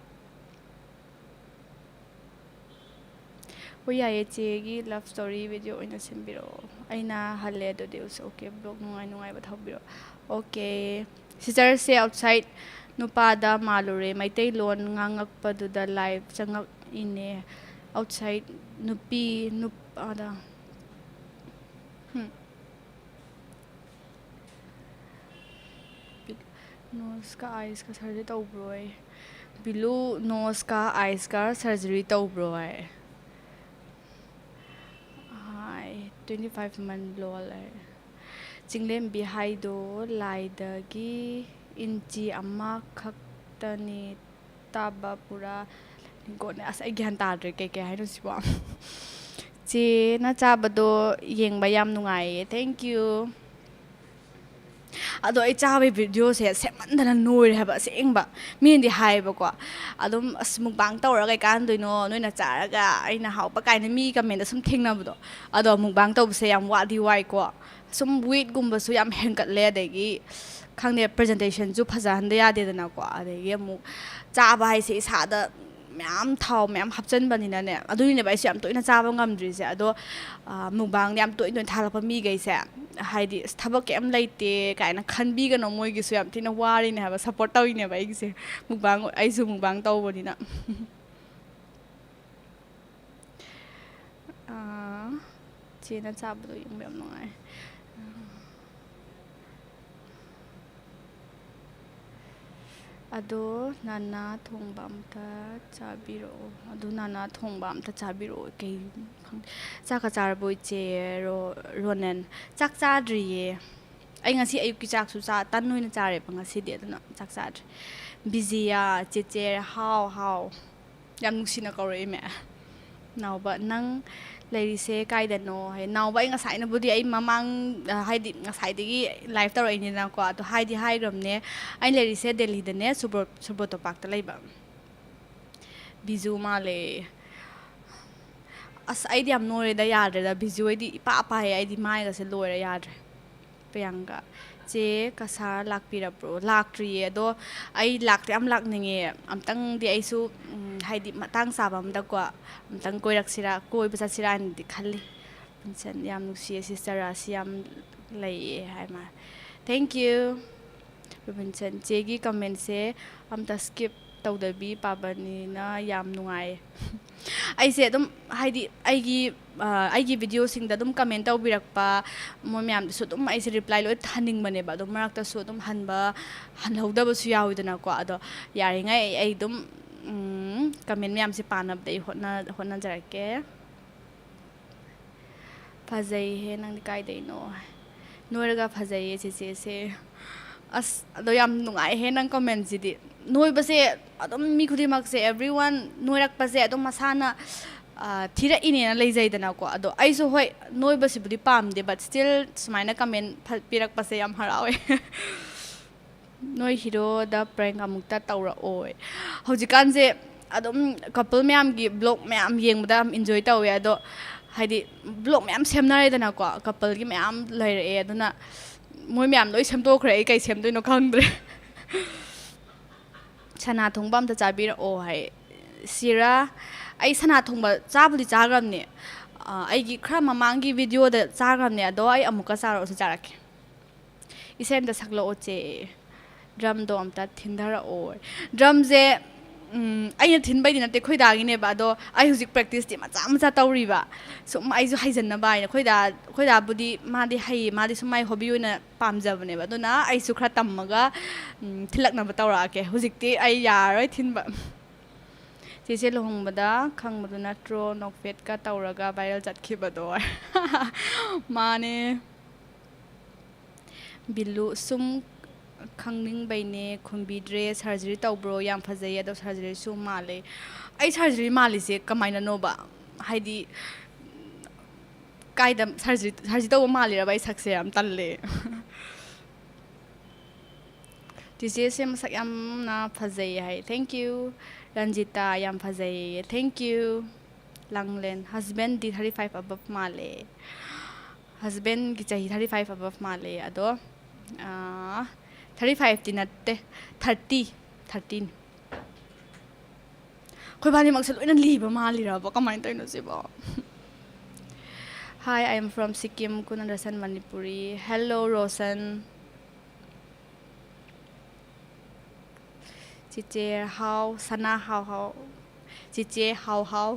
ꯍꯣꯏ ꯌꯥꯏꯌꯦ ꯆꯦꯒꯤ ꯂꯞ ꯁ꯭ꯇꯣꯔꯤ ꯚꯤꯗꯤꯑꯣ ꯑꯣꯏꯅ ꯁꯤꯟꯕꯤꯔꯛꯑꯣ ꯑꯩꯅ ꯍꯜꯂꯦ ꯑꯗꯨꯗꯤ ꯑꯣꯀꯦ ꯕ꯭ꯂꯣꯛ ꯅꯨꯡꯉꯥꯏꯕ ꯊꯧꯕꯤꯔꯛꯑꯣ ꯑꯣꯀꯦ ꯁꯤꯁꯇꯔꯁꯦ ꯑꯥꯎꯠꯁꯥꯏꯠ ꯅꯨꯄꯥꯗ ꯃꯥꯜꯂꯨꯔꯦ ꯃꯩꯇꯩꯂꯣꯟ ꯉꯥꯡꯉꯛꯄꯗꯨꯗ ꯂꯥꯏꯚ ꯆꯪꯉꯛꯏꯅꯦ ꯑꯥꯎꯠꯁꯥꯏꯠ ꯅꯨꯄꯥꯗ ꯅꯣꯁꯀ ꯑꯥꯏꯁꯀ ꯁꯔꯖꯔꯤ ꯇꯧꯕ꯭ꯔꯣ ꯕꯤꯂꯨ ꯅꯣꯁꯀ ꯑꯥꯏꯁꯀ ꯁꯔꯖꯔꯤ ꯇꯧꯕ꯭ꯔꯣ ꯍꯥꯏ 25 ꯃꯟ ꯂꯣꯜ ꯆꯤꯡꯂꯦꯝꯕꯤ ꯍꯥꯏꯗꯣ ꯂꯥꯏꯗꯒꯤ ꯏꯟꯆꯤ ꯑꯃꯈꯛꯇꯅꯤ ꯇꯥꯕ ꯄꯨꯔꯥ ꯒꯣꯠꯅꯦ ꯑꯁ ꯑꯩ ꯒ꯭ꯌꯥꯟ ꯇꯥꯗ꯭ꯔꯦ ꯀꯩ ꯍꯥꯏꯅꯣ ꯁꯤꯕꯣ ꯆꯦꯅ ꯆꯥꯕꯗꯣ ꯌꯦꯡꯕ ꯌꯥꯝ ꯅꯨꯡꯉꯥꯏꯌꯦ ꯊꯦꯡꯛ ꯌꯨ ꯑꯗꯣ ꯑꯩ ꯆꯥꯕꯒꯤ ꯚꯤꯗꯤꯑꯣꯁꯦ ꯁꯦꯝꯃꯟꯗꯅ ꯅꯣꯏꯔꯦ ꯍꯥꯏꯕ ꯑꯁꯦꯡꯕ ꯃꯤꯅꯗꯤ ꯍꯥꯏꯌꯦꯕꯀꯣ ꯑꯗꯨꯝ ꯑꯁ ꯃꯨꯛꯕꯥꯡ ꯇꯧꯔꯒ ꯀꯩꯀꯥꯟꯗꯣꯏꯅꯣ ꯅꯣꯏꯅ ꯆꯥꯔꯒ ꯑꯩꯅ ꯍꯥꯎꯕ ꯀꯥꯏꯅ ꯃꯤ ꯀꯃꯦꯟꯗ ꯁꯨꯝ ꯊꯦꯡꯅꯕꯗꯣ ꯑꯗꯣ ꯃꯨꯛꯕꯥꯡ ꯇꯧꯕꯁꯦ ꯌꯥꯝ ꯋꯥꯗꯤ ꯋꯥꯏꯀꯣ ꯁꯨꯝ ꯋꯦꯠꯀꯨꯝꯕꯁꯨ ꯌꯥꯝ ꯍꯦꯟꯒꯠꯂꯦ ꯑꯗꯒꯤ ꯈꯪꯗꯦ ꯄ꯭ꯔꯖꯦꯟꯇꯦꯁꯟꯁꯨ ꯐꯖꯍꯟꯗ ꯌꯥꯗꯦꯗꯅꯀꯣ ꯑꯗꯒꯤ ꯑꯃꯨꯛ ꯆꯥꯕ ꯍꯥꯏꯁꯦ ꯏꯁꯥꯗ ꯃꯌꯥꯝ ꯊꯥꯎ ꯃꯌꯥꯝ ꯍꯥꯞꯆꯤꯟꯕꯅꯤꯅꯅꯦ ꯑꯗꯨꯒꯤꯅꯦꯕ ꯑꯩꯁꯨ ꯌꯥꯝ ꯇꯣꯏꯅ ꯆꯥꯕ ꯉꯝꯗ꯭ꯔꯤꯁꯦ ꯑꯗꯣ ꯃꯨꯛꯕꯥꯡꯗ ꯌꯥꯝ ꯇꯣꯏꯅ ꯊꯥꯒꯠꯂꯛꯄ ꯃꯤꯈꯩꯁꯦ ꯍꯥꯏꯗꯤ ꯊꯕꯛ ꯀꯩꯝ ꯂꯩꯇꯦ ꯀꯥꯏꯅ ꯈꯟꯕꯤꯒꯅꯣ ꯃꯣꯏꯒꯤꯁꯨ ꯌꯥꯝ ꯊꯤꯅ ꯋꯥꯔꯤꯅꯦ ꯍꯥꯏꯕ ꯁꯞꯄꯣꯔꯠ ꯇꯧꯔꯤꯅꯦꯕ ꯑꯩꯒꯤꯁꯦ ꯑꯩꯁꯨ ꯃꯨꯛꯕꯥꯡ ꯇꯧꯕꯅꯤꯅ ꯆꯦꯅ ꯆꯥꯕꯗꯣ ꯌꯦꯡꯕ ꯌꯥꯝ ꯅꯨꯡꯉꯥꯏ ꯑꯗꯣ ꯅꯥꯅꯥ ꯊꯣꯡꯕ ꯑꯝꯇ ꯆꯥꯕꯤꯔꯛꯑꯣ ꯀꯩ ꯈꯪꯗꯦ ꯆꯥꯛꯀ ꯆꯥꯔꯕꯣ ꯏꯆꯦ ꯔꯣꯅꯦꯟ ꯆꯥꯛ ꯆꯥꯗ꯭ꯔꯤꯌꯦ ꯑꯩ ꯉꯁꯤ ꯑꯌꯨꯛꯀꯤ ꯆꯥꯛꯁꯨ ꯇꯟ ꯑꯣꯏꯅ ꯆꯥꯔꯦꯕ ꯉꯁꯤꯗꯤ ꯑꯗꯨꯅ ꯆꯥꯛ ꯆꯥꯗ꯭ꯔꯤ ꯕꯤꯖꯤꯌꯥ ꯆꯦꯆꯦ ꯍꯥꯎ ꯌꯥꯝ ꯅꯨꯡꯁꯤꯅ ꯀꯧꯔꯛꯏꯃꯦ ꯅꯥꯎꯕ ꯅꯪ ꯂꯩꯔꯤꯁꯦ ꯀꯥꯏꯗꯅꯣ ꯅꯥꯎꯕ ꯑꯩ ꯉꯁꯥꯏꯅꯕꯨꯗꯤ ꯑꯩ ꯃꯃꯥꯡ ꯍꯥꯏꯗꯤ ꯉꯁꯥꯏꯗꯒꯤ ꯂꯥꯏꯚ ꯇꯧꯔꯛꯏꯅꯤꯅꯀꯣ ꯑꯗꯣ ꯍꯥꯏꯈ꯭ꯔꯕꯅꯦ ꯑꯩꯅ ꯂꯩꯔꯤꯁꯦ ꯗꯦꯜꯂꯤꯗꯅꯦ ꯁꯨꯕ꯭ꯔꯣꯇꯣꯄꯥꯛꯇ ꯂꯩꯕ ꯕꯤꯖꯨ ꯃꯥꯜꯂꯦ ꯑꯁ ꯑꯩꯗꯤ ꯌꯥꯝ ꯅꯣꯏꯔꯦꯗ ꯌꯥꯗ꯭ꯔꯦꯗ ꯕꯤꯖꯨ ꯑꯩꯗꯤ ꯏꯄꯥ ꯄꯥꯏꯌꯦ ꯑꯩꯗꯤ ꯃꯥꯏꯒꯁꯦ ꯂꯣꯏꯔꯦ ꯌꯥꯗ꯭ꯔꯦ ꯄ꯭ꯔꯤꯌꯥꯡꯀꯥ ꯆꯦ ꯀꯁꯥꯔ ꯂꯥꯛꯄꯤꯔꯕ꯭ꯔꯣ ꯂꯥꯛꯇ꯭ꯔꯤꯌꯦ ꯑꯗꯣ ꯑꯩ ꯌꯥꯝ ꯂꯥꯛꯅꯤꯡꯉꯦ ꯑꯝꯇꯪꯗꯤ ꯑꯩꯁꯨ ꯍꯥꯏꯗꯤ ꯃꯇꯥꯡ ꯆꯥꯕ ꯑꯝꯗꯀꯣ ꯑꯝꯇꯪ ꯀꯣꯏꯕ ꯆꯠꯁꯤꯔꯥ ꯍꯥꯏꯅꯗꯤ ꯈꯜꯂꯤ ꯌꯥꯝ ꯅꯨꯡꯁꯤꯌꯦ ꯁꯤꯁꯇꯔ ꯔꯥꯁꯤ ꯌꯥꯝ ꯂꯩꯌꯦ ꯍꯥꯏꯃ ꯊꯦꯡꯛ ꯌꯨ ꯔꯣꯕꯤꯟꯁꯟ ꯆꯦꯒꯤ ꯀꯃꯦꯟꯁꯦ ꯑꯝꯇ ꯁ꯭ꯀꯤꯞ ꯇꯧꯗꯕꯤ ꯄꯥꯕꯅꯤꯅ ꯌꯥꯝ ꯅꯨꯡꯉꯥꯏꯌꯦ ꯑꯩꯁꯦ ꯑꯗꯨꯝ ꯍꯥꯏꯗꯤ ꯑꯩꯒꯤ ꯚꯤꯗꯤꯑꯣꯁꯤꯡꯗ ꯑꯗꯨꯝ ꯀꯃꯦꯟ ꯇꯧꯕꯤꯔꯛꯄ ꯃꯣꯏ ꯃꯌꯥꯝꯗꯁꯨ ꯑꯗꯨꯝ ꯑꯩꯁꯦ ꯔꯤꯄ꯭ꯂꯥꯏ ꯂꯣꯏ ꯍꯟꯅꯤꯡꯕꯅꯦꯕ ꯑꯗꯨꯝ ꯃꯔꯛꯇꯁꯨ ꯑꯗꯨꯝ ꯍꯟꯍꯧꯗꯕꯁꯨ ꯌꯥꯎꯋꯤꯗꯅꯀꯣ ꯑꯗꯣ ꯌꯥꯔꯤꯉꯩ ꯑꯩ ꯑꯗꯨꯝ ꯀꯃꯦꯟ ꯃꯌꯥꯝꯁꯦ ꯄꯥꯅꯕꯗ ꯑꯩ ꯍꯣꯠꯅꯖꯔꯛꯀꯦ ꯐꯖꯩꯍꯦ ꯅꯪꯗꯤ ꯀꯥꯏꯗꯩꯅꯣ ꯅꯣꯏꯔꯒ ꯐꯖꯩꯌꯦ ꯆꯦꯆꯦꯁꯦ ꯑꯁ ꯑꯗꯣ ꯌꯥꯝ ꯅꯨꯡꯉꯥꯏꯍꯦ ꯅꯪ ꯀꯣꯃꯦꯟꯁꯤꯗꯤ ꯅꯣꯏꯕꯁꯦ ꯑꯗꯨꯝ ꯃꯤ ꯈꯨꯗꯤꯡꯃꯛꯁꯦ ꯑꯦꯕ꯭ꯔꯤꯋꯥꯟ ꯅꯣꯏꯔꯛꯄꯁꯦ ꯑꯗꯨꯝ ꯃꯁꯥꯅ ꯊꯤꯔꯛꯏꯅꯦꯅ ꯂꯩꯖꯩꯗꯅꯀꯣ ꯑꯗꯣ ꯑꯩꯁꯨ ꯍꯣꯏ ꯅꯣꯏꯕꯁꯤꯕꯨꯗꯤ ꯄꯥꯝꯗꯦ ꯕꯠ ꯁ꯭ꯇꯤꯜ ꯁꯨꯃꯥꯏꯅ ꯀꯃꯦꯟ ꯄꯤꯔꯛꯄꯁꯦ ꯌꯥꯝ ꯍꯔꯥꯎꯋꯦ ꯅꯣꯏ ꯍꯤꯔꯣꯗ ꯄ꯭ꯔꯦꯡ ꯑꯃꯨꯛꯇ ꯇꯧꯔꯛꯑꯣ ꯍꯧꯖꯤꯛꯀꯥꯟꯁꯦ ꯑꯗꯨꯝ ꯀꯄꯜ ꯃꯌꯥꯝꯒꯤ ꯕ꯭ꯂꯣꯛ ꯃꯌꯥꯝ ꯌꯦꯡꯕꯗ ꯌꯥꯝ ꯏꯟꯖꯣꯏ ꯇꯧꯋꯦ ꯑꯗꯣ ꯍꯥꯏꯗꯤ ꯕ꯭ꯂꯣꯛ ꯃꯌꯥꯝ ꯁꯦꯝꯅꯔꯦꯗꯅꯀꯣ ꯀꯄꯜꯒꯤ ꯃꯌꯥꯝ ꯂꯩꯔꯛꯑꯦ ꯑꯗꯨꯅ ꯃꯣꯏ ꯃꯌꯥꯝ ꯂꯣꯏ ꯁꯦꯝꯗꯣꯛꯈ꯭ꯔꯦ ꯑꯩ ꯀꯩ ꯁꯦꯝꯗꯣꯏꯅꯣ ꯈꯪꯗ꯭ꯔꯦ ꯁꯅꯥ ꯊꯣꯡꯕ ꯑꯝꯇ ꯆꯥꯕꯤꯔꯛꯑꯣ ꯍꯥꯏ ꯁꯤꯔꯥ ꯑꯩ ꯁꯅꯥ ꯊꯣꯡꯕ ꯆꯥꯕꯨꯗꯤ ꯆꯥꯈ꯭ꯔꯕꯅꯦ ꯑꯩꯒꯤ ꯈꯔ ꯃꯃꯥꯡꯒꯤ ꯚꯤꯗꯤꯑꯣꯗ ꯆꯥꯈ꯭ꯔꯕꯅꯦ ꯑꯗꯣ ꯑꯩ ꯑꯃꯨꯛꯀ ꯆꯥꯔꯛꯑꯁꯨ ꯆꯥꯔꯛꯀꯦ ꯏꯁꯩ ꯑꯝꯇ ꯁꯛꯂꯛꯑꯣ ꯆꯦ ꯗ꯭ꯔꯝꯗꯣ ꯑꯝꯇ ꯊꯤꯟꯊꯔꯛꯑꯣ ꯗ꯭ꯔꯝꯁꯦ ꯑꯩꯅ ꯊꯤꯟꯕꯩꯗꯤ ꯅꯠꯇꯦ ꯈꯣꯏꯗꯥꯒꯤꯅꯦꯕ ꯑꯗꯣ ꯑꯩ ꯍꯧꯖꯤꯛ ꯄ꯭ꯔꯦꯛꯇꯤꯁꯇꯤ ꯃꯆꯥ ꯇꯧꯔꯤꯕ ꯁꯨꯝ ꯑꯩꯁꯨ ꯍꯩꯖꯟꯅꯕ ꯍꯥꯏꯅ ꯈꯣꯏꯗꯥꯕꯨꯗꯤ ꯃꯥꯗꯤ ꯍꯩꯌꯦ ꯃꯥꯗꯤ ꯁꯨꯝ ꯃꯥꯏ ꯍꯣꯕꯤ ꯑꯣꯏꯅ ꯄꯥꯝꯖꯕꯅꯦꯕ ꯑꯗꯨꯅ ꯑꯩꯁꯨ ꯈꯔ ꯇꯝꯃꯒ ꯊꯤꯜꯂꯛꯅꯕ ꯇꯧꯔꯛꯑꯒꯦ ꯍꯧꯖꯤꯛꯇꯤ ꯑꯩ ꯌꯥꯔꯔꯣꯏ ꯊꯤꯟꯕ ꯆꯦꯆꯦ ꯂꯨꯍꯣꯡꯕꯗ ꯈꯪꯕꯗꯨ ꯅꯠꯇ꯭ꯔꯣ ꯅꯣꯛꯐꯦꯠꯀ ꯇꯧꯔꯒ ꯚꯥꯏꯔꯦꯜ ꯆꯠꯈꯤꯕꯗꯣ ꯃꯥꯅꯦ ꯕꯤꯜꯂꯨ ꯁꯨꯝ ꯈꯪꯅꯤꯡꯕꯩꯅꯦ ꯈꯨꯝꯕꯤꯗ꯭ꯔꯦ ꯁꯔꯖꯔꯤ ꯇꯧꯕ꯭ꯔꯣ ꯌꯥꯝ ꯐꯖꯩ ꯑꯗꯣ ꯁꯔꯖꯔꯤꯁꯨ ꯃꯥꯜꯂꯦ ꯑꯩ ꯁꯔꯖꯔꯤ ꯃꯥꯜꯂꯤꯁꯦ ꯀꯃꯥꯏꯅꯅꯣꯕ ꯍꯥꯏꯗꯤ ꯀꯥꯏꯗ ꯁꯔꯖꯔꯤ ꯇꯧꯕ ꯃꯥꯜꯂꯤꯔꯕ ꯑꯩ ꯁꯛꯁꯦ ꯌꯥꯝ ꯇꯜꯂꯦ ꯆꯤꯆꯦꯁꯦ ꯃꯁꯛ ꯌꯥꯝꯅ ꯐꯖꯩ ꯍꯥꯏ thank you ꯔꯟꯖꯤꯇꯥ ꯌꯥꯝ ꯐꯖꯩ thank you ꯂꯪꯂꯦꯟ ꯍꯁꯕꯦꯟꯗꯤ 35 above ꯃꯥꯜꯂꯦ ꯍꯁꯕꯦꯟꯒꯤ ꯆꯍꯤ 35 above ꯃꯥꯜꯂꯦ ꯑꯗꯣ 35ꯇꯤ ꯅꯠꯇꯦ 30ꯅꯤ ꯑꯩꯈꯣꯏ ꯕꯥꯅꯤꯃꯛꯁꯦ ꯂꯣꯏꯅ ꯂꯤꯕ ꯃꯥꯜꯂꯤꯔꯕ ꯀꯃꯥꯏꯅ ꯇꯧꯔꯤꯅꯣ ꯁꯤꯕꯣ Hi, I am from Sikkim, Kunandasan, Manipuri. Hello, Rosan. Chiche, how? Sana, how? Chiche, how?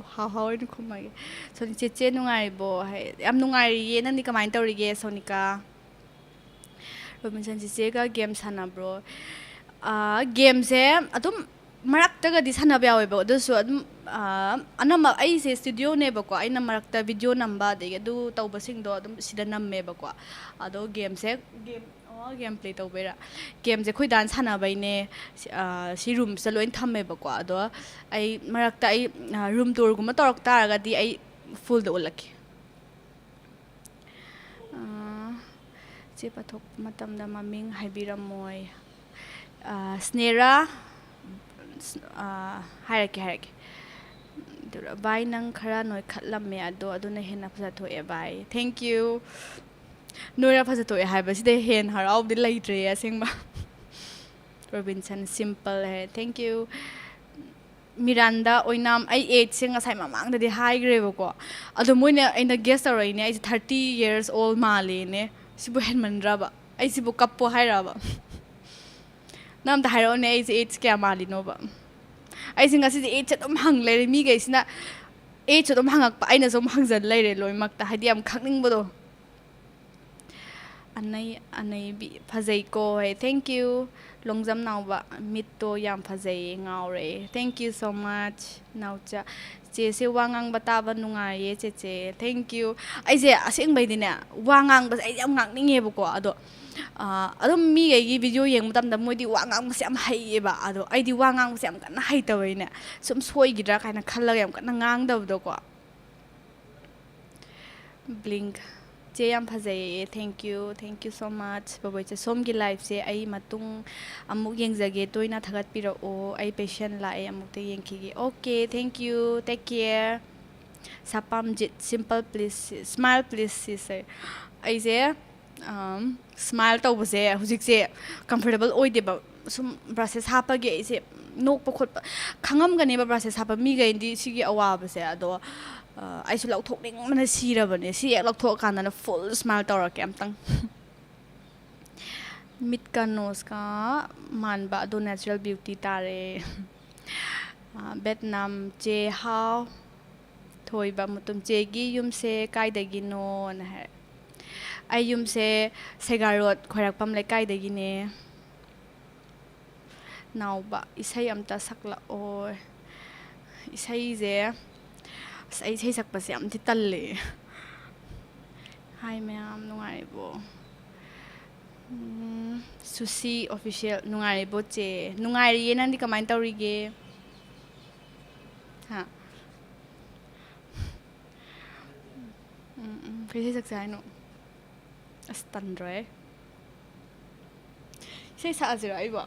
Ini kumai. So, chiche nungari bo. Am nungari ye nandi kamay tawri ge Sonika. Robinson chiche ka game sana bro. Game se atum marakta ga di sana biyawe bo. Doso adum anama ai se studio ne ba ko ai na marakta video namba de du tawba sing do adum sida namme ba ko ado game play tawbera game je khoi dan sana bai ne si room sa loin thamme ba ko ado ai marakta ai room tour guma torok taraga di ai full do ulaki che pathok matam da maming haibiramoi snera hairake Bye nang khara noi khatlam me ado aduna hena phasa thoe bye thank you noira phasa thoe hai ba side hen harau di laitre asengba Robinson simple hai thank you Miranda oinam ai age sing asai mamang da di high grade ko ado moina aina guess aroi ne ai 30 years old male ne sibu hen mandra ba ai sibu kappo haira ba nam da hairo ne ai age kya mali no ba I think as the age at hang lady me guys na age at hang up I know some hangs at lady loy makta hadi am cunning bodo anay bi pazay ko hey thank you longzam now ba mito yam pazay ngaure thank you so much now cha che se wangang bataba nungaye che thank you ai se asing bai dine wangang ba ai yam ngang ninge ko ado adum mi gi video yeng mutam da moi di wangang ma sam hai ba ado ai di wangang sam kan hai ta wai ne sum soi gi dra kaina khalla yam kan ngang da do ko blink che yam phajai thank you so much babai che som gi life se ai matung amuk yeng jage toina thagat piro o ai patient la ai amuk te yeng ki okay thank you take care sapam jit simple please smile please say ai je smile tawbase hujik se comfortable oide ba sum process hapa ge ise nok pa khot khangam gani ba process hapa mi ga indi sigi awa ba se ado ai su lok thok ning mana sira bane si ek lok thok kan na full smile tawra ke am tang mit ka nose ka man ba do natural beauty tare Vietnam che how thoi ba mutum che gi yum se kai da gi no na hai ai yum se segarot khorak pam le kai da gi ne now ba isai amta sakla o isai je sai sei sak pa se am ti talle hi ma'am nungai bo sushi official nungai bo che nungai ri nan di kamai tawri ge ha phải sak sai no astan rồi sei sa gì rồi bo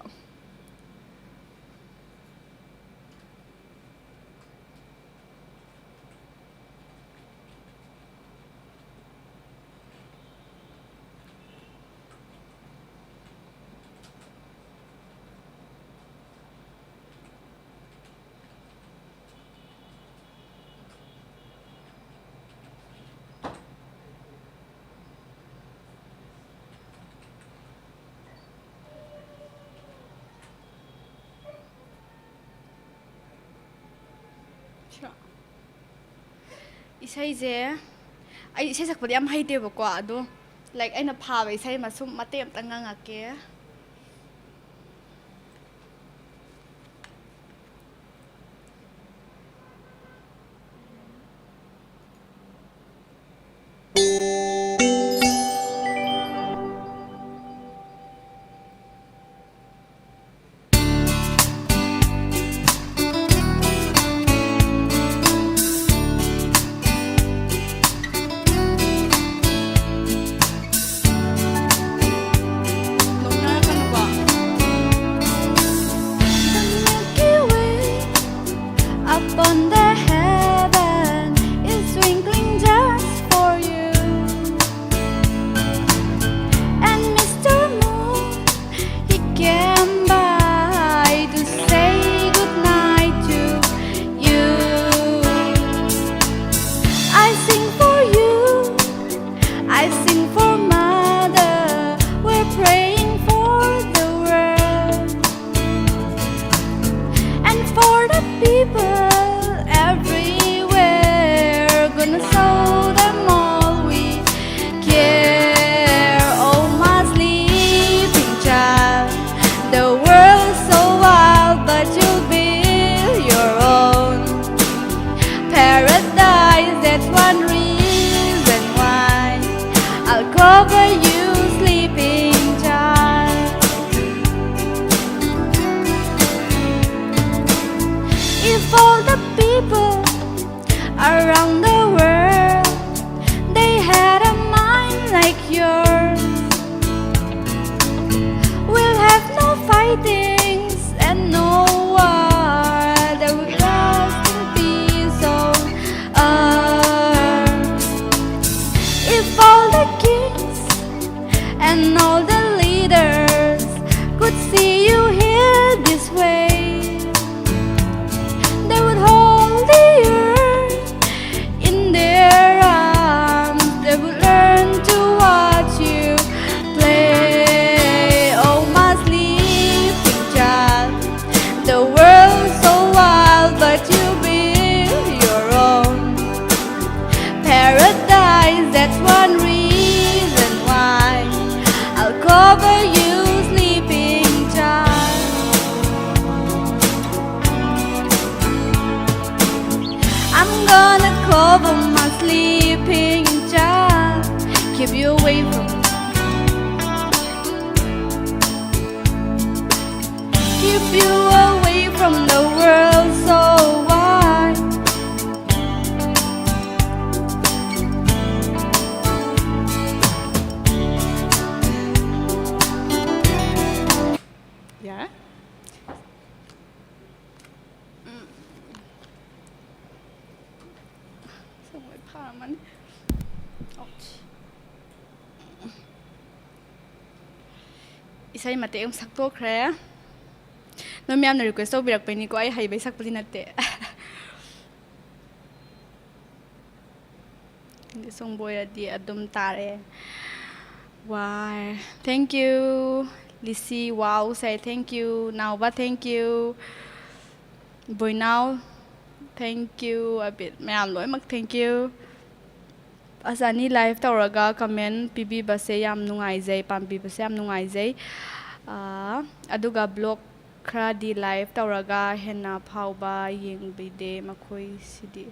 isai je ai isai sak padi am haite ba ko ado like aina pha ba isai ma sum mate am tanga ngake people everywhere, gonna show them all we care. Oh, my sleeping child, the world's so wild, but you'll build your own paradise. That's one reason why I'll cover you, sleeping child. If all the people around the world, they had a mind like yours, we'll have no fightings and no war. There will last in peace on earth. If all the kings and all the leaders could see you here this way, they would hold the earth in their arms. They would learn to watch you play. Oh, my sleeping child, the world's so wild, but you build your own paradise. That's one reason why I'll cover you, sleeping child. I'm gonna cover my sleeping child, keep you away from, keep you away from the world so wide. Yeah. Xong rồiผ้ามัน Ouch. Isay mate yung sakto kre. No miyam na request so birak pa ni ko ay hay bay sakpali nate. Hindi song boy di adum tare. Wow. Thank you. Lisi, wow, say thank you. Now but thank you. Boy now. Thank you a bit. Mayam loy mag thank you. Asani live tawraga comment pibi base yam nungai jay pambi base yam nungai jay. Aduga blog khra di live tawraga henna phauba yengbide makhoi sidi.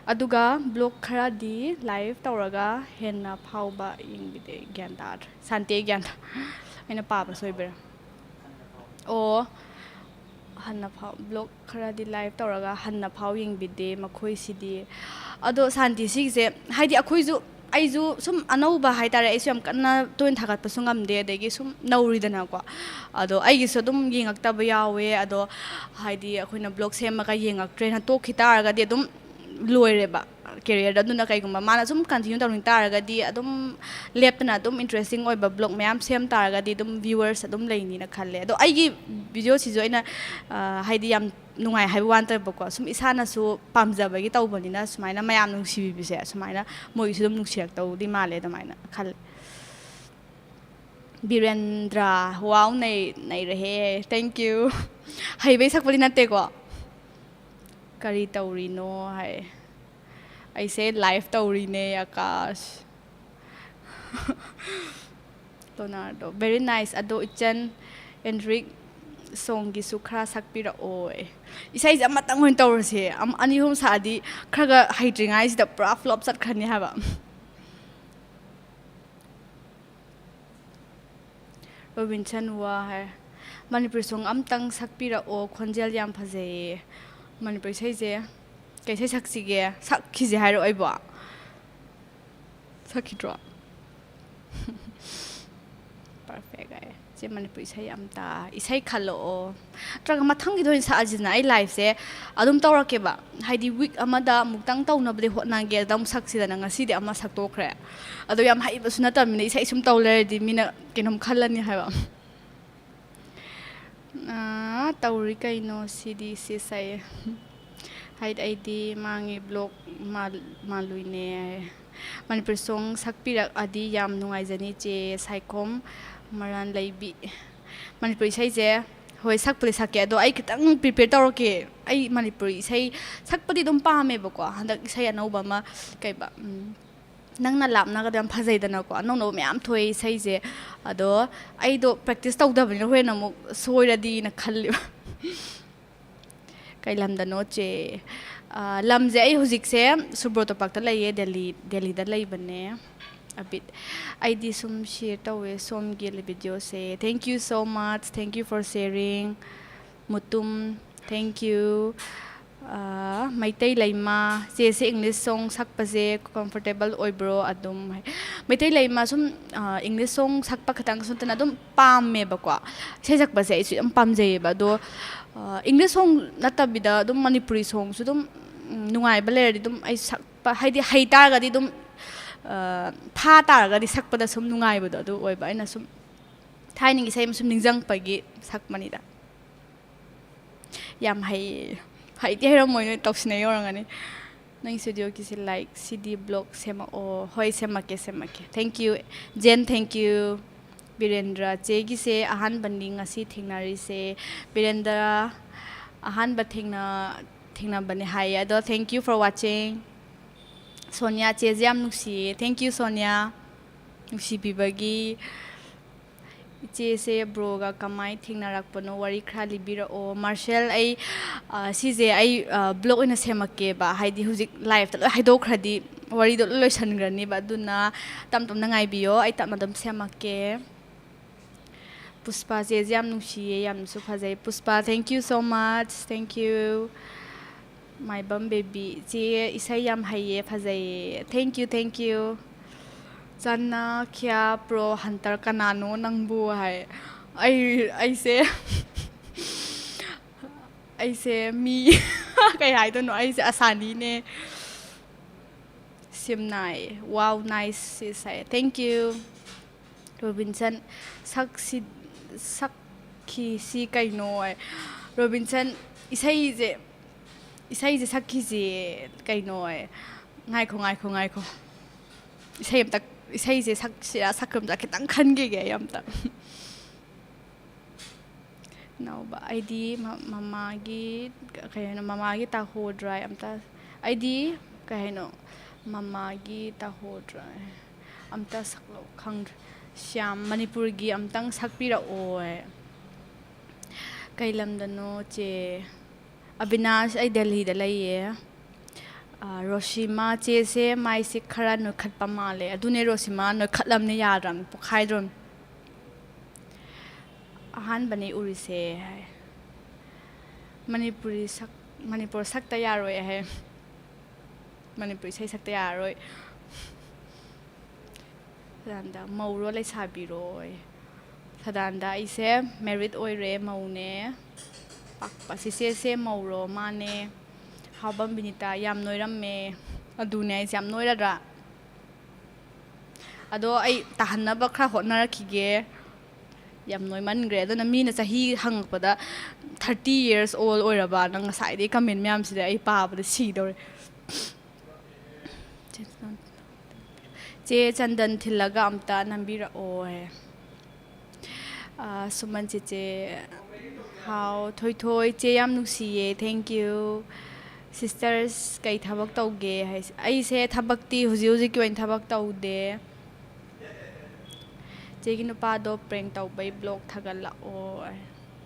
Aduga blog khra di live tawraga henna phauba yengbide gyandar. Sante gyanda. Aina papa soibera. Oh. Hanna phau blog khara di live tawraga hanna phau yengbide makhoi sidi ado santi sigse haidi akhoizu aizu sum anauba haitare aisu yam kanna toin thagat pa sungam de degi sum nauri dana ko ado aigi so dum yengak taba yawe ado haidi akhoina blog semaga yengak train ha to khitaraga de dum loire ba career da duna kai gumba mana sum continue tawning taraga di adum leptana dum interesting oi ba blog mayam sem taraga di dum viewers adum leini na khalle ado aigi video si jo ina haidi yam nungai hai wan ta ba ko sum isana su pamjaba gi tawbani na sumaina mayam nung sibi bise sumaina moi su dum nung siak taw di male da maina khal Birendra wow nei rehe thank you hai be sakpali na te ko kari tawri no hai I say live taurine Akash. Leonardo. Very nice. Ado ichan Enric song gi sukra sakpira oi. Isai jam matang hoin taurse. Am ani hom sadi khraga haitringai sida pra flop sat khani haba. Robinson wa hai. Manipur song am tang sakpira o khonjel yam phaje. Manipur sai je kaise saksige sakkhize hairo aiba sakhidro perfect ai je manipur isai amta isai khalo traga mathang gi doin sa ajina ai live se adum tawrake ba haidi week amada muktang tawnabde hotna ge dam saksida na ngasi de ama saktokre ado yam haiba suna tamina isai sum tawle di mina kenom khalani haiba tawri kaino cd se sai Hide ID mangi blog maluine Manipur song sakpirak adi yam nungai jani che saikom maran laibi Manipur sai je ꯍꯣꯏ ꯁꯛꯄꯨꯗꯤ ꯁꯛꯀꯦ ꯑꯗꯣ ꯑꯩ ꯈꯤꯇꯪ prepare ꯇꯧꯔꯛꯀꯦ ꯑꯩ ꯃꯅꯤꯄꯨꯔꯤ ꯏꯁꯩ ꯁꯛꯄꯗꯤ ꯑꯗꯨꯝ ꯄꯥꯝꯃꯦꯕꯀꯣ ꯍꯟꯗꯛ ꯏꯁꯩ ꯑꯅꯧꯕ ꯑꯃ ꯀꯩꯕ ꯅꯪꯅ ꯂꯥꯞꯅꯒꯗꯣ ꯌꯥꯝ ꯐꯖꯩꯗꯅꯀꯣ ꯑꯅꯧ ꯑꯅꯧꯕ ꯃꯌꯥꯝ ꯊꯣꯛꯑꯦ ꯏꯁꯩꯁꯦ ꯑꯗꯣ ꯑꯩꯗꯣ ꯄ꯭ꯔꯦꯛꯇꯤꯁ ꯇꯧꯗꯕꯅꯤꯅ ꯍꯣꯔꯦꯟ ꯑꯃꯨꯛ ꯁꯣꯏꯔꯗꯤꯅ ꯈꯜꯂꯤꯕ ꯀꯩ ꯂꯝꯗꯅꯣ ꯆꯦ ꯂꯝꯁꯦ ꯑꯩ ꯍꯧꯖꯤꯛꯁꯦ ꯁꯨꯕ꯭ꯔꯣꯇꯣꯄꯥꯛꯇ ꯂꯩꯌꯦ ꯗꯦꯜꯂꯤꯗ ꯂꯩꯕꯅꯦ ꯑꯕꯤꯠ ꯑꯩꯗꯤ ꯁꯨꯝ ꯁꯤꯌꯔ ꯇꯧꯋꯦ ꯁꯣꯝꯒꯤ ꯚꯤꯗꯤꯑꯣꯁꯦ thank you so much thank you for sharing Mutum thank you Meitei Leima ꯆꯦꯁꯦ ꯏꯪꯂꯤꯁ ꯁꯣꯡ ꯁꯛꯄꯁꯦ ꯀꯝꯐꯣꯔꯇꯦꯕꯜ ꯑꯣꯏꯕ꯭ꯔꯣ ꯑꯗꯨꯝ ꯃꯩꯇꯩ ꯂꯩꯃ ꯁꯨꯝ ꯏꯪꯂꯤꯁ ꯁꯣꯡ ꯁꯛꯄ ꯈꯛꯇꯪꯁꯨ ꯅꯠꯇꯅ ꯑꯗꯨꯝ ꯄꯥꯝꯃꯦꯕꯀꯣ ꯏꯁꯩ ꯁꯛꯄꯁꯦ ꯑꯩꯁꯨ ꯌꯥꯝ ꯄꯥꯝꯖꯩꯌꯦꯕ ꯑꯗꯣ ꯏꯪꯂꯤꯁ ꯁꯣꯡ ꯅꯠꯇꯕꯤꯗ ꯑꯗꯨꯝ ꯃꯅꯤꯄꯨꯔꯤ ꯁꯣꯡꯁꯨ ꯑꯗꯨꯝ ꯅꯨꯡꯉꯥꯏꯕ ꯂꯩꯔꯗꯤ ꯑꯗꯨꯝ ꯑꯩ ꯁꯛꯄ ꯍꯥꯏꯗꯤ ꯍꯩꯇꯥꯔꯒꯗꯤ ꯑꯗꯨꯝ ꯊꯥ ꯇꯥꯔꯒꯗꯤ ꯁꯛꯄꯗ ꯁꯨꯝ ꯅꯨꯡꯉꯥꯏꯕꯗꯣ ꯑꯗꯨ ꯑꯣꯏꯕ ꯑꯩꯅ ꯁꯨꯝ ꯊꯥꯏꯅꯒꯤ ꯏꯁꯩ ꯑꯃ ꯁꯨꯝ ꯅꯤꯡꯁꯤꯡꯉꯛꯄꯒꯤ ꯁꯛꯄꯅꯤꯗ ꯌꯥꯝ ꯍꯩꯇꯤ ꯍꯩꯔꯝꯃꯣꯏ ꯅꯣꯏ ꯇꯧꯁꯤꯟꯅ ꯌꯧꯔꯝꯒꯅꯤ ꯅꯪ ꯏꯁꯇꯨꯗꯤꯑꯣꯒꯤꯁꯦ ꯂꯥꯏꯛ ꯁꯤꯗꯤ ꯕ꯭ꯂꯣꯛ ꯁꯦꯝꯃꯛꯑꯣ ꯍꯣꯏ ꯁꯦꯝꯃꯛꯀꯦ ꯊꯦꯡꯛ ꯌꯨ ꯖꯦꯟ ꯊꯦꯡꯛ ꯌꯨ ꯕꯤꯔꯦꯟꯗ꯭ꯔ ꯆꯦꯒꯤꯁꯦ ꯑꯍꯥꯟꯕꯅꯤ ꯉꯁꯤ ꯊꯦꯡꯅꯔꯤꯁꯦ ꯕꯤꯔꯦꯟꯗ꯭ꯔ ꯑꯍꯥꯟꯕ ꯊꯦꯡꯅꯕꯅꯦ ꯍꯥꯏꯌꯦ ꯑꯗꯣ thank you for watching Sonia ꯆꯦꯁꯦ ꯌꯥꯝ ꯅꯨꯡꯁꯤꯌꯦ ꯊꯦꯡꯛ ꯌꯨ ꯁꯣꯅꯤꯌꯥ ꯅꯨꯡꯁꯤꯕꯤꯕꯒꯤ ꯏꯆꯦꯁꯦ ꯕ꯭ꯔꯣꯒ ꯀꯃꯥꯏꯅ ꯊꯦꯡꯅꯔꯛꯄꯅꯣ ꯋꯥꯔꯤ ꯈꯔ ꯂꯤꯕꯤꯔꯛꯑꯣ ꯃꯥꯔꯁꯦꯜ ꯑꯩ ꯁꯤꯁꯦ ꯑꯩ ꯕ꯭ꯂꯣꯛ ꯑꯣꯏꯅ ꯁꯦꯝꯃꯛꯀꯦꯕ ꯍꯥꯏꯗꯤ ꯍꯧꯖꯤꯛ ꯂꯥꯏꯐꯇ ꯂꯣꯏ ꯍꯥꯏꯗꯣꯛꯈ꯭ꯔꯗꯤ ꯋꯥꯔꯤꯗꯣ ꯂꯣꯏ ꯂꯣꯏꯁꯟꯈ꯭ꯔꯅꯤꯕ ꯑꯗꯨꯅ ꯇꯞ ꯇꯞꯅ ꯉꯥꯏꯕꯤꯌꯣ ꯑꯩ ꯇꯞꯅ ꯑꯗꯨꯝ ꯁꯦꯝꯃꯛꯀꯦ ꯄꯨꯁꯄꯥ ꯆꯦꯁꯦ ꯌꯥꯝ ꯅꯨꯡꯁꯤꯌꯦ ꯌꯥꯝꯅꯁꯨ ꯐꯖꯩ Pushpa thank you so much thank you Maibam baby ꯆꯦ ꯏꯁꯩ ꯌꯥꯝ ꯍꯩꯌꯦ ꯐꯖꯩꯌꯦ ꯊꯦꯡꯛ ꯌꯨ ꯆꯟꯅ ꯈ꯭ꯌꯥ ꯄ꯭ꯔꯣ ꯍꯟꯇꯔ ꯀꯅꯥꯅꯣ ꯅꯪꯕꯨ ꯍꯥꯏ ꯑꯩꯁꯦ ꯃꯤ ꯀꯩ ꯍꯥꯏꯗꯣꯏꯅꯣ ꯑꯩꯁꯦ ꯑꯁꯥꯅꯤꯅꯦ ꯁꯤꯝꯅꯥꯏ ꯋꯥꯎ ꯅꯥꯏꯁ ꯁꯤꯁ ꯍꯥꯏ ꯊꯦꯡꯛ ꯌꯨ ꯔꯣꯕꯤꯟꯁꯟ ꯁꯛꯈꯤꯁꯤ ꯀꯩꯅꯣ ꯍꯥꯏ ꯔꯣꯕꯤꯟꯁꯟ ꯏꯁꯩꯁꯦ ꯁꯛꯈꯤꯁꯤ ꯀꯩꯅꯣ ꯍꯥꯏ ꯉꯥꯏꯈꯣ ꯏꯁꯩꯁꯦ ꯁꯛꯁꯤꯔꯥ ꯁꯛꯈ꯭ꯔꯝꯗ ꯈꯤꯇꯪ ꯈꯟꯈꯤꯒꯦ ꯑꯩ ꯑꯝꯇ ꯅꯧꯕ ꯑꯩꯗꯤ ꯃꯃꯥꯒꯤ ꯀꯩ ꯍꯥꯏꯅꯣ ꯃꯃꯥꯒꯤ ꯇꯥꯍꯣꯗ꯭ꯔꯥꯏ ꯑꯝꯇ ꯑꯩꯗꯤ ꯀꯩ ꯍꯥꯏꯅꯣ ꯃꯃꯥꯒꯤ ꯇꯥꯍꯣꯗ꯭ꯔꯥꯏ ꯑꯝꯇ ꯁꯛꯂꯛꯑꯣ ꯈꯪꯗ꯭ꯔꯦ ꯁ꯭ꯌꯥꯝ ꯃꯅꯤꯄꯨꯔꯒꯤ ꯑꯝꯇꯪ ꯁꯛꯄꯤꯔꯛꯑꯣ ꯀꯩ ꯂꯝꯗꯅꯣ ꯆꯦ ꯑꯕꯤꯅꯥꯁ ꯑꯩ ꯗꯦꯜꯍꯤꯗ ꯂꯩꯌꯦ ꯔꯣꯁꯤꯃꯥ ꯆꯦꯁꯦ ꯃꯥꯏꯁꯦ ꯈꯔ ꯅꯣꯏꯈꯠꯄ ꯃꯥꯜꯂꯦ ꯑꯗꯨꯅꯦ ꯔꯣꯁꯤꯃꯥ ꯅꯣꯏꯈꯠꯂꯝꯅꯦ ꯌꯥꯗ꯭ꯔꯕꯅꯤ ꯄꯣꯛꯈꯥꯏꯗ꯭ꯔꯕꯅꯤ ꯑꯍꯥꯟꯕꯅꯦ ꯎꯔꯤꯁꯦ ꯍꯥꯏ ꯃꯅꯤꯄꯨꯔ ꯁꯛꯇ ꯌꯥꯔꯣꯏ ꯍꯥꯏ ꯃꯅꯤꯄꯨꯔꯤ ꯏꯁꯩ ꯁꯛꯇ ꯌꯥꯔꯔꯣꯏ ꯁꯗꯥꯟꯗ ꯃꯧꯔꯣ ꯂꯩꯁꯥꯕꯤꯔꯣ ꯁꯗꯥꯟꯗ ꯑꯩꯁꯦ ꯃꯦꯔꯤꯠ ꯑꯣꯏꯔꯦ ꯃꯧꯅꯦ ꯄꯥꯛꯄ ꯆꯦꯆꯦꯁꯦ ꯃꯧꯔꯣ ꯃꯥꯅꯦ ꯍꯥꯎꯕꯝ ꯕꯤꯅꯤꯇꯥ ꯌꯥꯝ ꯅꯣꯏꯔꯝꯃꯦ ꯑꯗꯨꯅꯦ ꯑꯩꯁꯦ ꯌꯥꯝ ꯅꯣꯏꯔꯗ꯭ꯔꯥ ꯑꯗꯣ ꯑꯩ ꯇꯥꯍꯟꯅꯕ ꯈꯔ ꯍꯣꯠꯅꯔꯛꯈꯤꯒꯦ ꯌꯥꯝ ꯅꯣꯏꯃꯟꯈ꯭ꯔꯦ ꯑꯗꯨꯅ ꯃꯤꯅ ꯆꯍꯤ ꯍꯪꯉꯛꯄꯗ 30 years old ꯑꯣꯏꯔꯕ ꯅꯪ ꯉꯁꯥꯏꯗꯩ ꯀꯃꯦꯟ ꯃꯌꯥꯝꯁꯤꯗ ꯑꯩ ꯄꯥꯕꯗ ꯁꯤꯗꯧꯔꯦ ꯆꯦ ꯆꯟꯗꯟ ꯊꯤꯜꯂꯒ ꯑꯝꯇ ꯅꯝꯕꯤꯔꯛꯑꯣ ꯁꯨꯃꯟ ꯆꯦꯆꯦ ꯍꯥꯎ ꯊꯣꯏꯊꯣꯏ ꯆꯦ ꯌꯥꯝ ꯅꯨꯡꯁꯤꯌꯦ ꯊꯦꯡꯛ ꯌꯨ ꯁꯤꯁꯇꯔꯁ ꯀꯩ ꯊꯕꯛ ꯇꯧꯒꯦ ꯍꯥꯏꯁꯦ ꯑꯩꯁꯦ ꯊꯕꯛꯇꯤ ꯍꯧꯖꯤꯛꯀꯤ ꯑꯣꯏꯅ ꯊꯕꯛ ꯇꯧꯗꯦ ꯆꯦꯒꯤ ꯅꯨꯄꯥꯗꯣ ꯄ꯭ꯔꯦꯡ ꯇꯧꯕꯩ ꯕ꯭ꯂꯣꯛ ꯊꯥꯒꯠꯂꯛꯑꯣ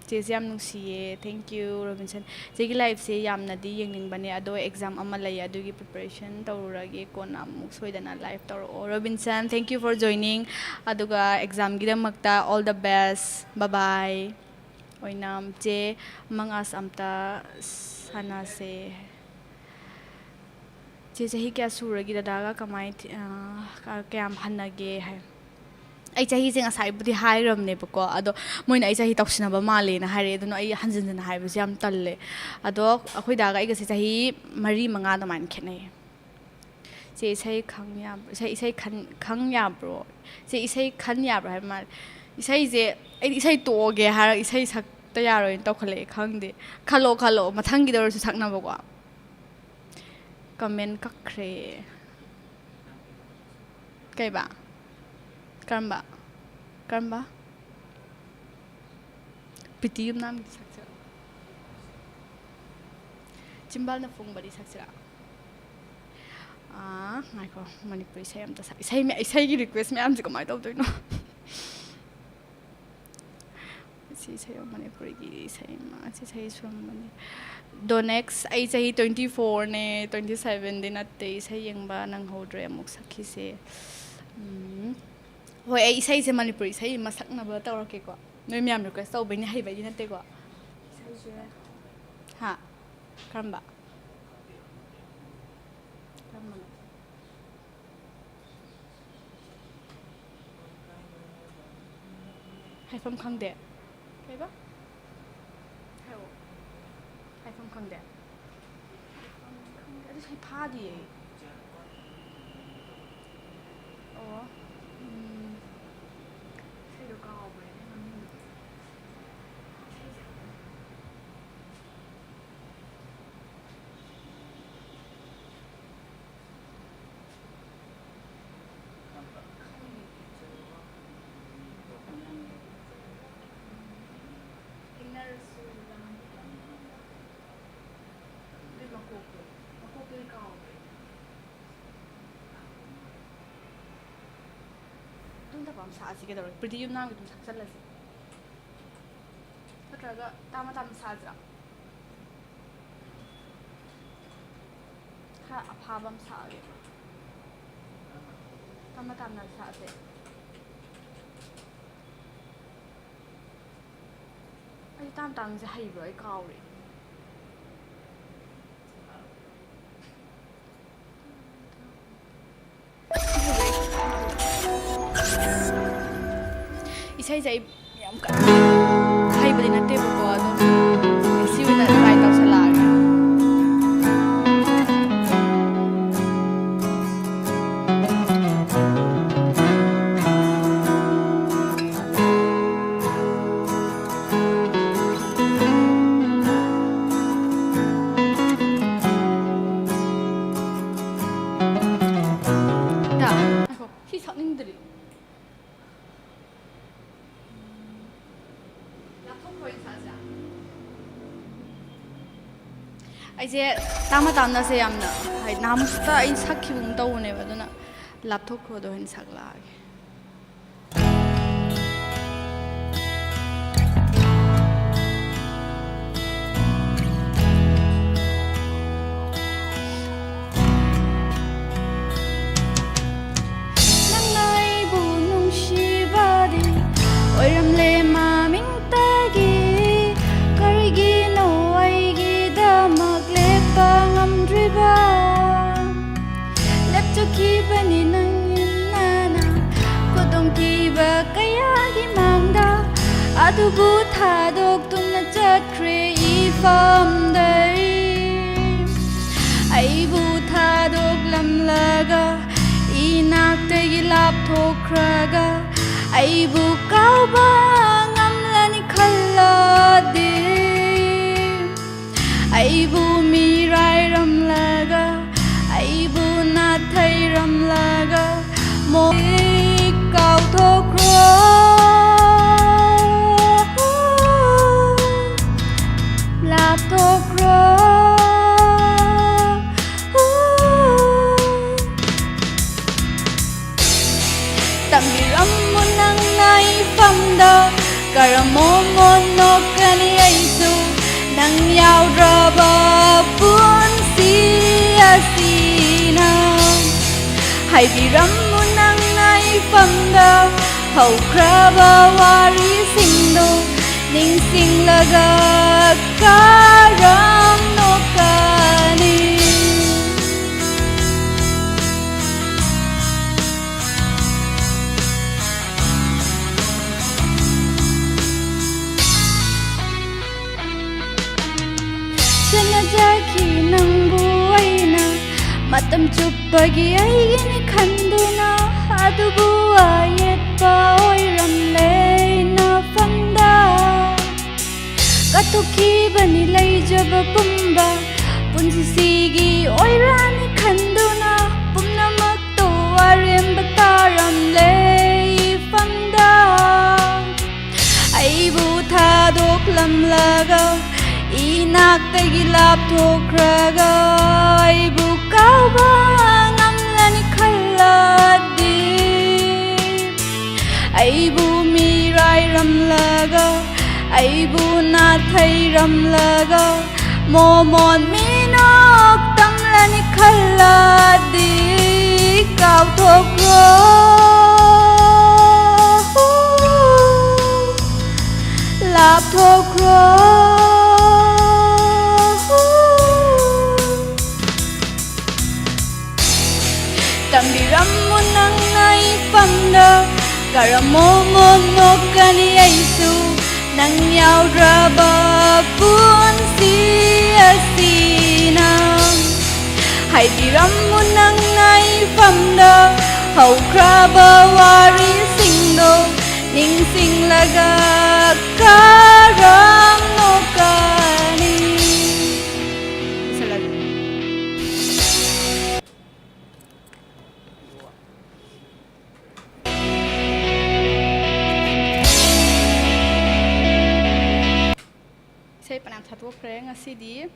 ꯆꯦꯁꯦ ꯌꯥꯝ ꯅꯨꯡꯁꯤꯌꯦ ꯊꯦꯡꯛ ꯌꯨ ꯔꯣꯕꯤꯟꯁꯟ ꯆꯦꯒꯤ ꯂꯥꯏꯐꯁꯦ ꯌꯥꯝꯅꯗꯤ ꯌꯦꯡꯅꯤꯡꯕꯅꯦ ꯑꯗꯣ ꯑꯦꯛꯖꯥꯝ ꯑꯃ ꯂꯩ ꯑꯗꯨꯒꯤ ꯄ꯭ꯔꯤꯄꯦꯔꯦꯁꯟ ꯇꯧꯔꯨꯔꯒꯦ ꯀꯣꯟꯅ ꯑꯃꯨꯛ ꯁꯣꯏꯗꯅ ꯂꯥꯏꯐ ꯇꯧꯔꯛꯑꯣ Robinson thank you four joining ꯑꯗꯨꯒ ꯑꯦꯛꯖꯥꯝꯒꯤꯗꯃꯛꯇ ꯑꯣꯜ ꯗ ꯕꯦꯁ ꯕꯕꯥꯏ ꯑꯣꯏꯅꯥꯝ ꯆꯦ ꯃꯉꯥꯁ ꯑꯝꯇ ꯁꯥꯟꯅꯁꯦ ꯆꯦ ꯆꯍꯤ ꯀꯌꯥ ꯁꯨꯔꯒꯦ ꯗꯗꯥꯒ ꯀꯌꯥꯝ ꯍꯟꯅꯒꯦ ꯍꯥꯏ ꯑꯩ ꯆꯍꯤꯁꯦ ꯉꯁꯥꯏꯕꯨꯗꯤ ꯍꯥꯏꯈ꯭ꯔꯕꯅꯦꯕꯀꯣ ꯑꯗꯣ ꯃꯣꯏꯅ ꯑꯩ ꯆꯍꯤ ꯇꯧꯁꯤꯟꯅꯕ ꯃꯥꯜꯂꯦꯅ ꯍꯥꯏꯔꯛꯑꯦ ꯑꯗꯨꯅ ꯑꯩ ꯍꯟꯖꯤꯟ ꯍꯥꯏꯕꯁꯦ ꯌꯥꯝ ꯇꯜꯂꯦ ꯑꯗꯣ ꯑꯩꯈꯣꯏ ꯗꯥꯒ ꯑꯩꯒꯁꯦ ꯆꯍꯤ 4-5 ꯑꯗꯨꯃꯥꯏꯅ ꯈꯦꯠꯅꯩ ꯆꯦ ꯏꯁꯩ ꯈꯪ ꯌꯥꯕ꯭ꯔꯣ ꯆꯦ ꯏꯁꯩ ꯈꯟ ꯌꯥꯕ꯭ꯔꯣ ꯍꯥꯏꯕ ꯃꯥꯜꯂꯦ ꯏꯁꯩꯁꯦ ꯑꯩꯗꯤ ꯏꯁꯩ ꯇꯣꯛꯑꯒꯦ ꯍꯥꯏꯔꯒ ꯏꯁꯩ ꯁꯛꯇ ꯌꯥꯔꯣꯏꯅ ꯇꯧꯈꯠꯂꯛꯑꯦ ꯈꯪꯗꯦ ꯈꯜꯂꯛꯑꯣ ꯃꯊꯪꯒꯤꯗ ꯑꯣꯏꯔꯁꯨ ꯁꯛꯅꯕꯀꯣ ꯀꯃꯦꯟ ꯀꯛꯈ꯭ꯔꯦ ꯀꯩꯕꯥ ꯀꯔꯝꯕ ꯄ꯭ꯔꯤꯇꯤ ꯌꯨꯝꯅꯥꯝꯒꯤ ꯁꯛꯁꯤꯔꯥ ꯆꯤꯝꯕꯥꯜꯅ ꯐꯣꯡꯕꯗꯤ ꯁꯛꯁꯤꯔꯥ ꯉꯥꯏꯈꯣ ꯃꯅꯤꯄꯨꯔꯤ ꯏꯁꯩ ꯑꯝꯇ ꯏꯁꯩꯒꯤ ꯔꯤꯀ꯭ꯋꯦꯁ ꯃꯌꯥꯝꯁꯦ ꯀꯃꯥꯏꯅ ꯇꯧꯗꯣꯏꯅꯣ ꯁꯤ ꯏꯁꯩ ꯃꯅꯤꯄꯨꯔꯤꯒꯤ ꯏꯁꯩ ꯁꯤ ꯏꯁꯩ ꯁꯨꯔꯝꯕꯅꯤ ꯗꯣꯅꯦꯛꯁ ꯑꯩ ꯆꯍꯤ 24ꯅꯦ 27ꯗꯤ ꯅꯠꯇꯦ ꯏꯁꯩ ꯌꯦꯡꯕ ꯅꯪꯍꯧꯗ꯭ꯔꯦ ꯑꯃꯨꯛ ꯁꯛꯈꯤꯁꯦ ꯍꯣꯏ ꯑꯩ ꯏꯁꯩꯁꯦ ꯃꯅꯤꯄꯨꯔꯤ ꯏꯁꯩ ꯃꯁꯛꯅꯕ ꯇꯧꯔꯛꯀꯦꯀꯣ ꯅꯣꯏ ꯃꯌꯥꯝ ꯔꯤꯀ꯭ꯋꯦꯁ ꯇꯧꯕꯩꯅꯦ ꯍꯩꯕꯩꯗꯤ ꯅꯠꯇꯦꯀꯣ ꯏꯁꯩꯁꯦ ꯍꯥ ꯀꯔꯝꯕ ꯀꯔꯝꯕꯅꯣ ꯍꯥꯏꯐꯝ ꯈꯪꯗꯦ ꯀꯩꯕ ꯍꯥꯏꯔꯛꯑꯣ ꯍꯥꯏꯐꯝ ꯈꯪꯗꯦ ꯈꯪꯗꯦ ꯑꯗꯨ ꯏꯁꯩ ꯐꯥꯗꯤꯌꯦ ꯑꯣꯏꯁꯩꯗꯣ ꯀꯥꯎꯈ꯭ꯔꯦꯅꯦ ꯃꯃꯤꯡꯗꯣ ꯊꯦꯡꯅꯔꯁꯨ ꯑꯗꯨꯏ ꯃꯀꯣꯛꯇꯨꯗꯤ ꯀꯥꯎꯈ꯭ꯔꯦ ꯑꯗꯨꯝ ꯊꯕꯛ ꯑꯃ ꯁꯥꯛꯑꯁꯤ ꯀꯩꯗꯧꯔꯦ ꯄ꯭ꯔꯤꯇꯤ ꯌꯨꯝꯅꯥꯝꯒꯤ ꯑꯗꯨꯝ ꯁꯛꯆꯜꯂꯁꯤ ꯅꯠꯇ꯭ꯔꯒ ꯇꯥꯃ ꯁꯥꯁꯤꯔꯥ ꯈꯔ ꯑꯐꯥꯕ ꯑꯃ ꯁꯥꯛꯑꯒꯦ ꯇꯞꯅ ꯁꯥꯛꯑꯁꯦ ꯑꯩ ꯇꯥꯝꯁꯦ ꯍꯩꯕ꯭ꯔꯣ ꯑꯩ ꯀꯥꯎꯔꯦ ꯏꯁꯩꯁꯦ ꯑꯩ ꯌꯥꯝ ꯀꯟꯅ ꯍꯩꯕꯗꯤ ꯅꯠꯇꯦꯕꯀꯣ ꯑꯗꯣ ꯁꯤ ꯑꯣꯏꯅ ꯇ꯭ꯔꯥꯏ ꯇꯧꯁꯜꯂꯛꯑꯒꯦ ꯁꯤ ꯁꯛꯅꯤꯡꯗ꯭ꯔꯤ ꯑꯩꯁꯦ ꯇꯥꯝꯅꯁꯦ ꯌꯥꯝꯅ ꯍꯥꯏꯗꯤ ꯅꯍꯥꯟꯃꯨꯛꯇ ꯑꯩ ꯁꯛꯈꯤꯕꯒꯨꯝ ꯇꯧꯕꯅꯦꯕ ꯑꯗꯨꯅ ꯂꯥꯞꯊꯣꯛꯈ꯭ꯔꯣꯗ ꯑꯣꯏꯅ ꯁꯛꯂꯛꯑꯒꯦ ꯅꯪꯅ ꯑꯩꯕꯨ ꯅꯨꯡꯁꯤꯕꯗꯤ ꯑꯣꯏꯔꯝꯂꯦ ꯃꯃꯤꯡꯇꯒꯤ ꯀꯔꯤꯒꯤꯅꯣ ꯑꯩꯒꯤꯗꯃꯛ ꯂꯦꯞꯄ ꯉꯝꯗ꯭ꯔꯤꯕ ꯂꯦꯞꯆꯈꯤꯕꯅꯤ ꯅꯪ ꯏꯟꯅꯅ ꯈꯨꯗꯣꯡꯊꯤꯕ ꯀꯌꯥꯒꯤ ꯃꯥꯡꯗ ꯑꯗꯨꯕꯨ ꯊꯥꯗꯣꯛꯇꯨꯅ ꯆꯠꯈ꯭ꯔꯦ ꯏꯐꯝꯗꯩ ꯑꯩꯕꯨ ꯊꯥꯗꯣꯛꯂꯝꯂꯒ 이낙되기 랍토크라가 아이부 까우바 ngamlani khaladi 아이부 mirai ramlaga 아이부 nathai ramlaga mo kautokro laptokro Tamiram mo nang naifamda Karamomo no kani aisu Nang yaudra pun siyasina Haibiram mo nang naifamda Haukraba wari singdo Ningsing laga karam no kani Sanajaki nang buwaina Matam chupagi aigini khanduna Adubu ayet pa oiramle na famda Katuki bani laijaba pumba Punsisigi oirani khanduna Pumnamakto aremba taramle famda Aibu thadok naktay lapthokraga aibu kauba ngamlani khalladi aibu mirai ramlaga aibu nathai ramlaga momon minok tamlani khalladi kauthokro lapthokro tambiram mo nang naipamda karamo mo kani aisu nang yaudra pun si asina haibiram mo nang naipamda haukraba wari singdo ning singlaga karam no kani Saya pernah satu prank ngasih di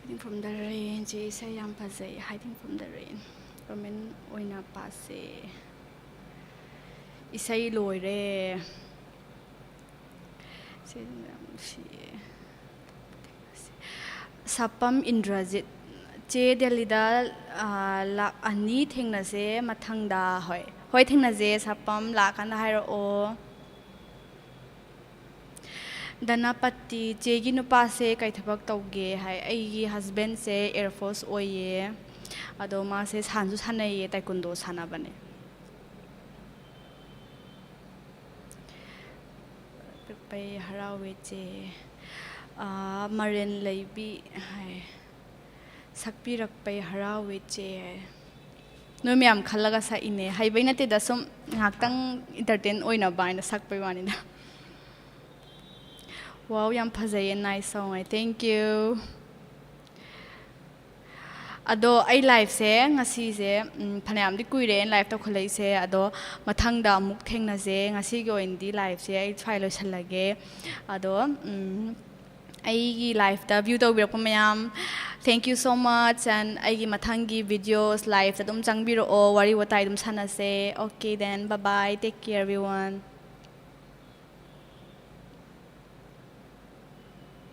Hiding from the rain, ji saya yang pasai hiding from the rain. Roman oina pasai. Isai loi re. Sapam Indrajit. Che Delida la ani thingna se mathangda hoi thingna je sapam la kan hairo o Danapati che gi nupa se kai thabak tawge hai ai gi husband se air force oye ado ma se sanju sanai taekwondo sana bane pai harawe che Maren leibi hai sakpi rakpai harawe che no myam khalaga sa ine hai baina te da som ngaktang entertain oina baina sakpai wani na wow yam phajai nice song I thank you ado ai live se ngasi se phanayam di kuire live ta khulai se ado mathangda amuk thengna se ngasi go indi live se ai try lo chalage ado aigi live ta view to birak mayam thank you so much and aigi mathangi videos live ta dum changbiro o wari watai dum sana se okay then bye bye take care everyone